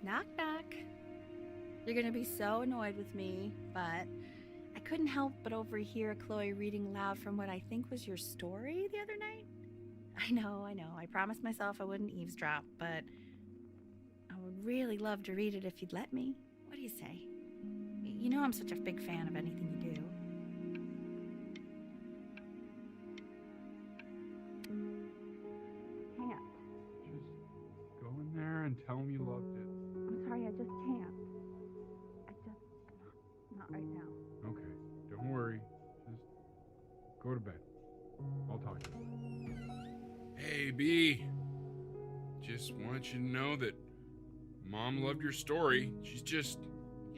Knock, knock. You're gonna be so annoyed with me, but I couldn't help but overhear Chloe reading loud from what I think was your story the other night. I know. I promised myself I wouldn't eavesdrop, but I would really love to read it if you'd let me. What do you say? You know I'm such a big fan of anything you do. Can't. Just go in there and tell him you loved it. I'm sorry, I just can't. Not right now. Okay, don't worry. Just go to bed. I'll talk to you. Hey, B. Just want you to know that Mom loved your story. She's just,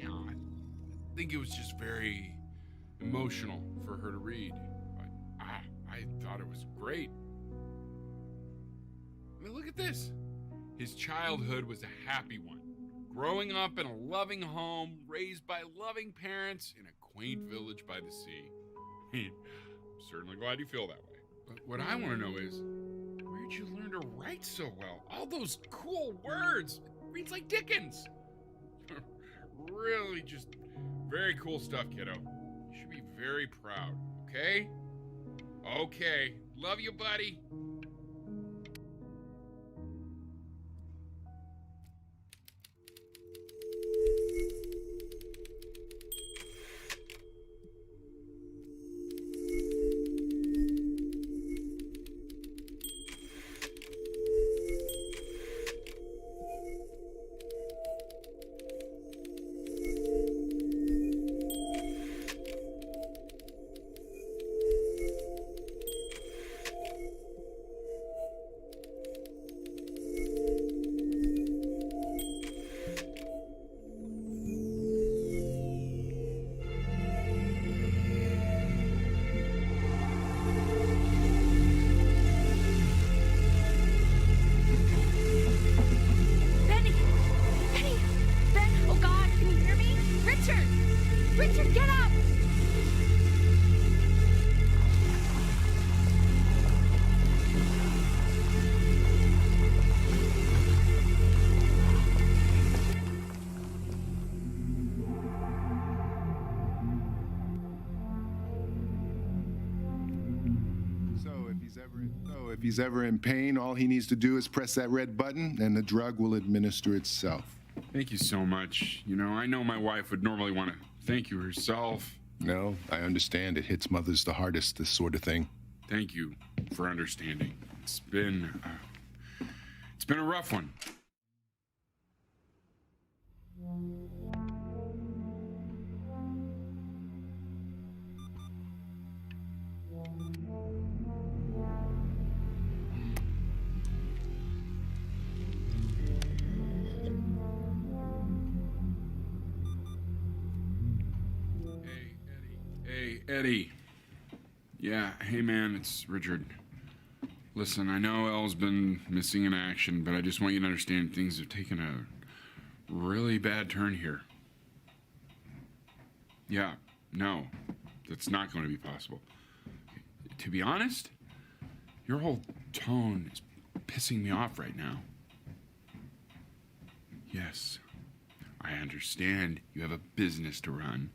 I think it was just very emotional for her to read. But I thought it was great. I mean, look at this. His childhood was a happy one. Growing up in a loving home, raised by loving parents in a quaint village by the sea. I'm certainly glad you feel that way. But what I want to know is, where'd you learn to write so well? All those cool words. It reads like Dickens. Really just very cool stuff, kiddo. You should be very proud, okay? Okay. Love you, buddy. Richard, get up! So if he's ever in pain, all he needs to do is press that red button and the drug will administer itself. Thank you so much. You know, I know my wife would normally want to thank you herself. No, I understand. It hits mothers the hardest, this sort of thing. Thank you for understanding. It's been a rough one. Hey, Eddie. Yeah, hey man, it's Richard. Listen, I know Elle's been missing in action, but I just want you to understand things have taken a really bad turn here. Yeah, no, that's not going to be possible. To be honest, your whole tone is pissing me off right now. Yes, I understand you have a business to run.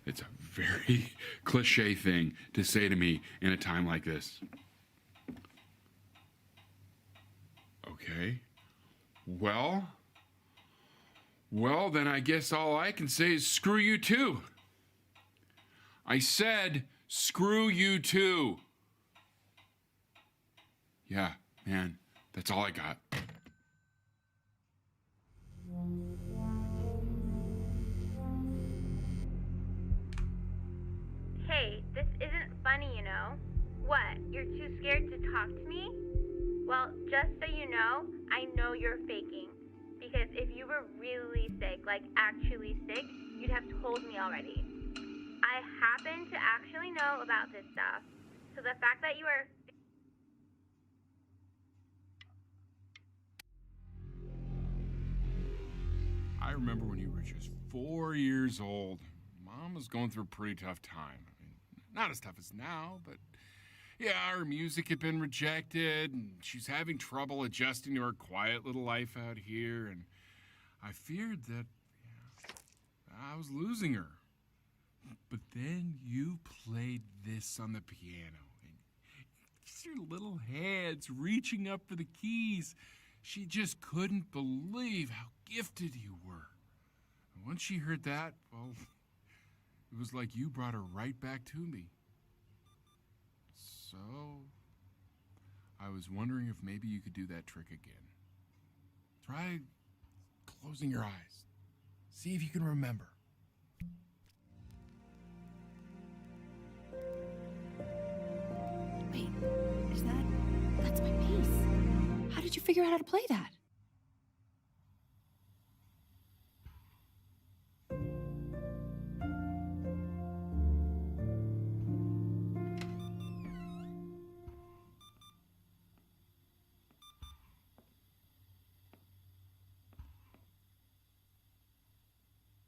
It's a very cliche thing to say to me in a time like this. Okay. Well, then I guess all I can say is screw you too. I said screw you too. Yeah, man, that's all I got. Hey, this isn't funny, you know. What, you're too scared to talk to me? Well, just so you know, I know you're faking. Because if you were really sick, like actually sick, you'd have told me already. I happen to actually know about this stuff. So the fact that you are... I remember when you were just 4 years old. Mom was going through a pretty tough time. I mean, not as tough as now, but yeah, her music had been rejected, and she's having trouble adjusting to her quiet little life out here, and I feared that I was losing her. But then you played this on the piano, and just your little hands reaching up for the keys. She just couldn't believe how gifted you were. And once she heard that, well, it was like you brought her right back to me. So, I was wondering if maybe you could do that trick again. Try closing your eyes. See if you can remember. Wait, that's my bass. How did you figure out how to play that?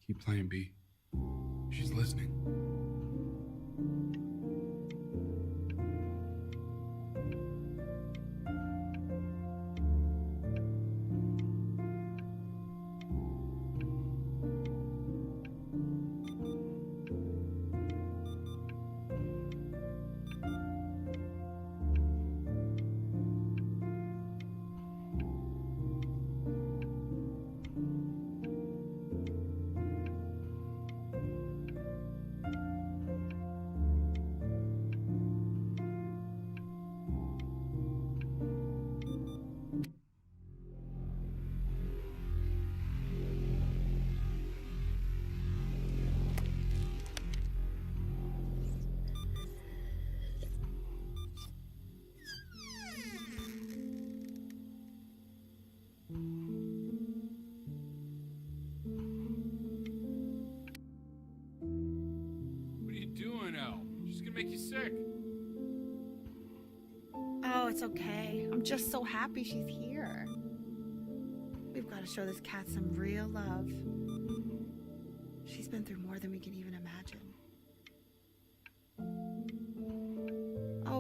Keep playing, B. She's listening. What are you doing, Elle? She's gonna make you sick. Oh, it's okay. I'm just so happy she's here. We've got to show this cat some real love. She's been through more than we can even imagine.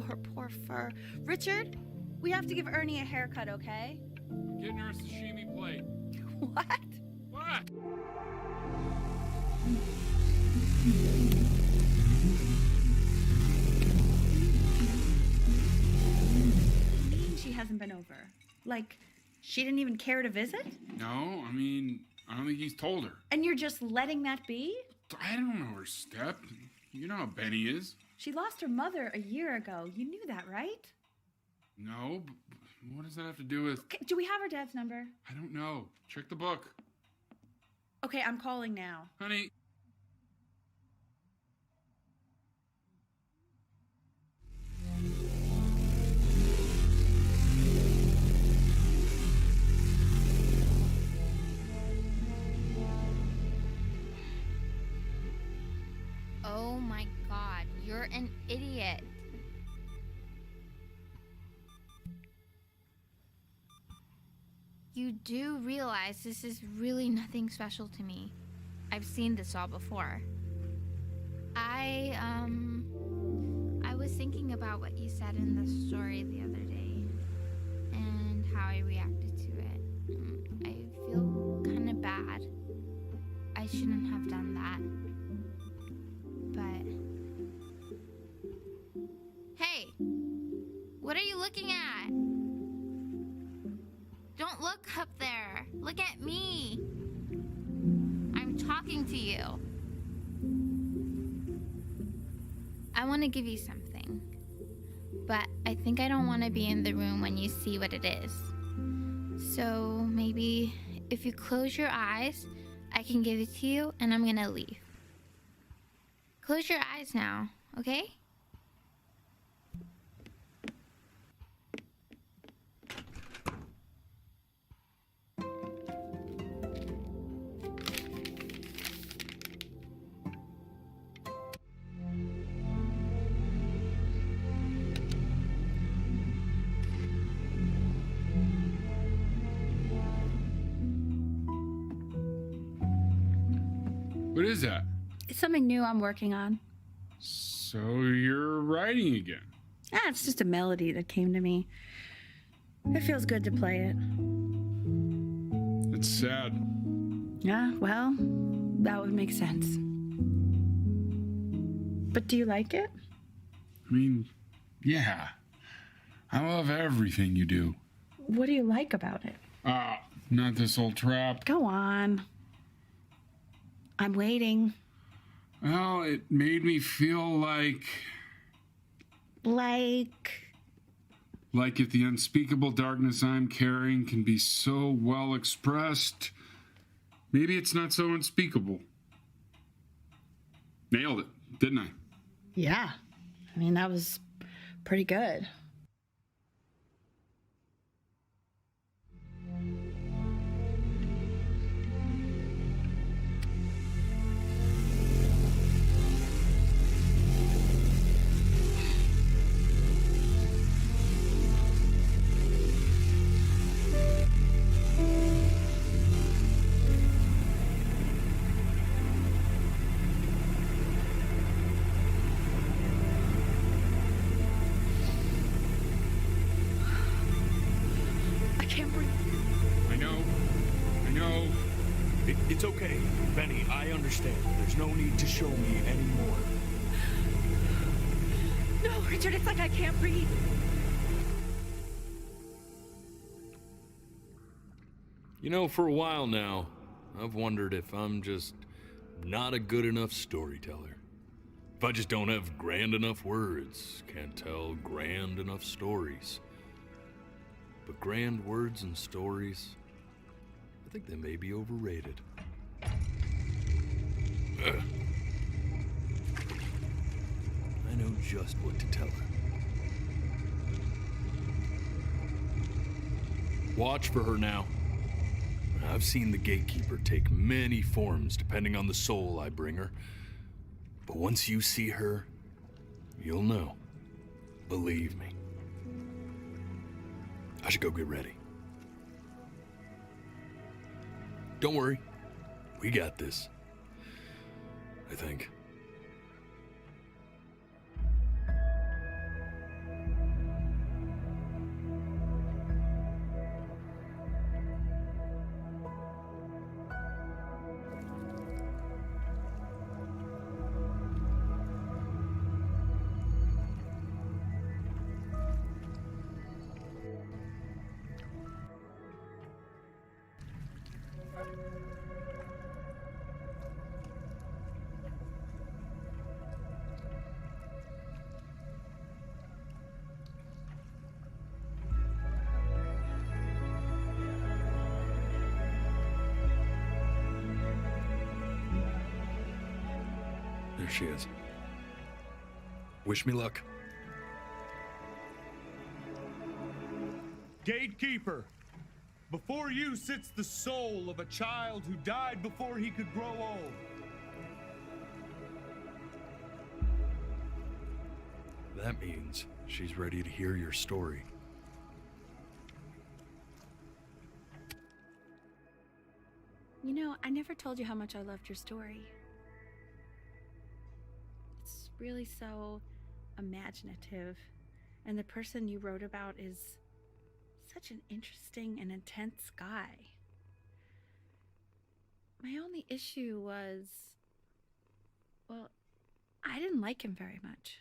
her poor fur. Richard, we have to give Ernie a haircut, okay? Getting her a sashimi plate. What? What? She hasn't been over. Like, she didn't even care to visit? No, I mean, I don't think he's told her. And you're just letting that be? I don't know her step. You know how Benny is. She lost her mother a year ago. You knew that, right? No, but what does that have to do with... Okay, do we have her dad's number? I don't know. Check the book. Okay, I'm calling now. Honey. Oh my god, you're an idiot. You do realize this is really nothing special to me. I've seen this all before. I was thinking about what you said in the story the other day and how I reacted to it. I feel kind of bad. I shouldn't have done that. But hey, what are you looking at? Don't look up there. Look at me. I'm talking to you. I want to give you something, but I think I don't want to be in the room when you see what it is. So maybe if you close your eyes, I can give it to you and I'm gonna leave. Close your eyes now, okay? What is that? It's something new I'm working on. So you're writing again? It's just a melody that came to me. It feels good to play it. It's sad. Yeah, well, that would make sense. But do you like it? I mean, yeah. I love everything you do. What do you like about it? Not this old trap. Go on. I'm waiting. Well, it made me feel like if the unspeakable darkness I'm carrying can be so well expressed, maybe it's not so unspeakable. Nailed it, didn't I? Yeah. I mean, that was pretty good. It's okay, Benny, I understand. There's no need to show me anymore. No, Richard, it's like I can't breathe. You know, for a while now, I've wondered if I'm just not a good enough storyteller. If I just don't have grand enough words, can't tell grand enough stories. But grand words and stories, I think they may be overrated. I know just what to tell her. Watch for her now. I've seen the gatekeeper take many forms depending on the soul I bring her. But once you see her, you'll know. Believe me. I should go get ready. Don't worry. We got this. I think. There she is. Wish me luck. Gatekeeper, before you sits the soul of a child who died before he could grow old. That means she's ready to hear your story. You know, I never told you how much I loved your story. It's really so imaginative, and the person you wrote about is such an interesting and intense guy. My only issue was, well, I didn't like him very much.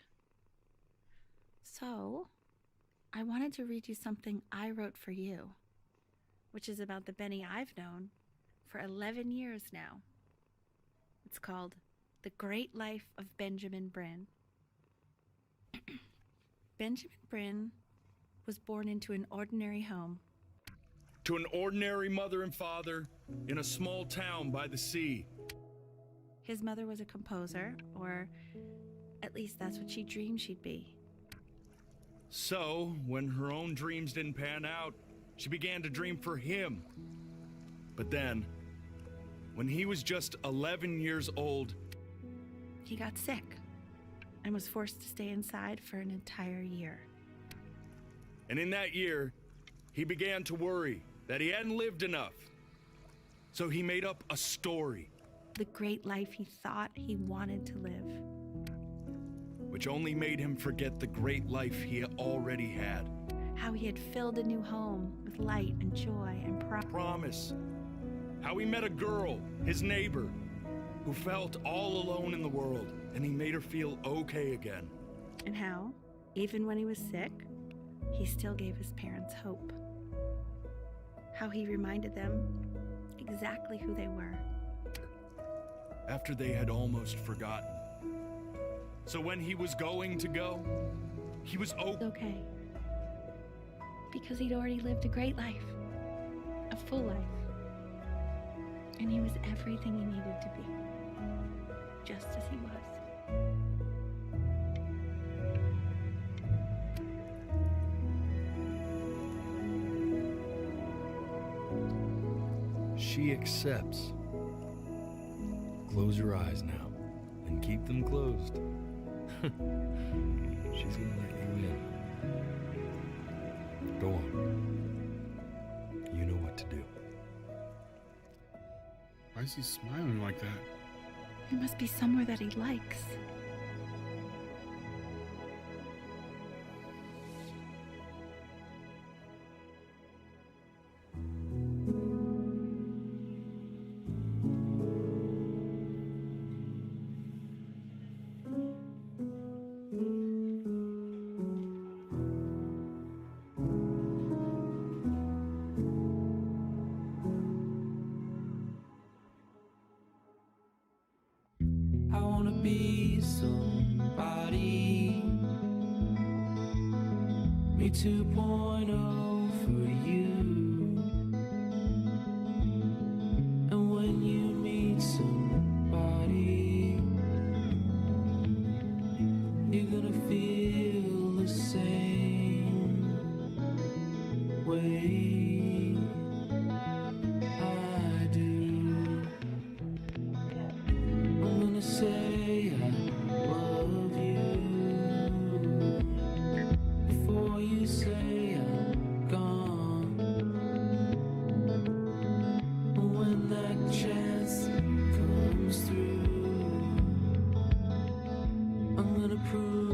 So, I wanted to read you something I wrote for you, which is about the Benny I've known for 11 years now. It's called The Great Life of Benjamin Bryn. Benjamin Bryn was born into an ordinary home. To an ordinary mother and father in a small town by the sea. His mother was a composer, or at least that's what she dreamed she'd be. So, when her own dreams didn't pan out, she began to dream for him. But then, when he was just 11 years old, he got sick and was forced to stay inside for an entire year. And in that year, he began to worry that he hadn't lived enough. So he made up a story. The great life he thought he wanted to live. Which only made him forget the great life he already had. How he had filled a new home with light and joy and promise. How he met a girl, his neighbor, who felt all alone in the world, and he made her feel okay again. And how, even when he was sick, he still gave his parents hope. How he reminded them exactly who they were. After they had almost forgotten. So when he was going to go, he was okay. Because he'd already lived a great life. A full life. And he was everything he needed to be. Just as he was. She accepts. Close your eyes now, and keep them closed. She's gonna let you in. Go on. You know what to do. Why is he smiling like that? It must be somewhere that he likes. I wanna be somebody. Me 2.0 for you. And when you meet somebody, you're gonna feel the same way I do. I'm gonna say I love you before you say I'm gone. And when that chance comes through, I'm gonna prove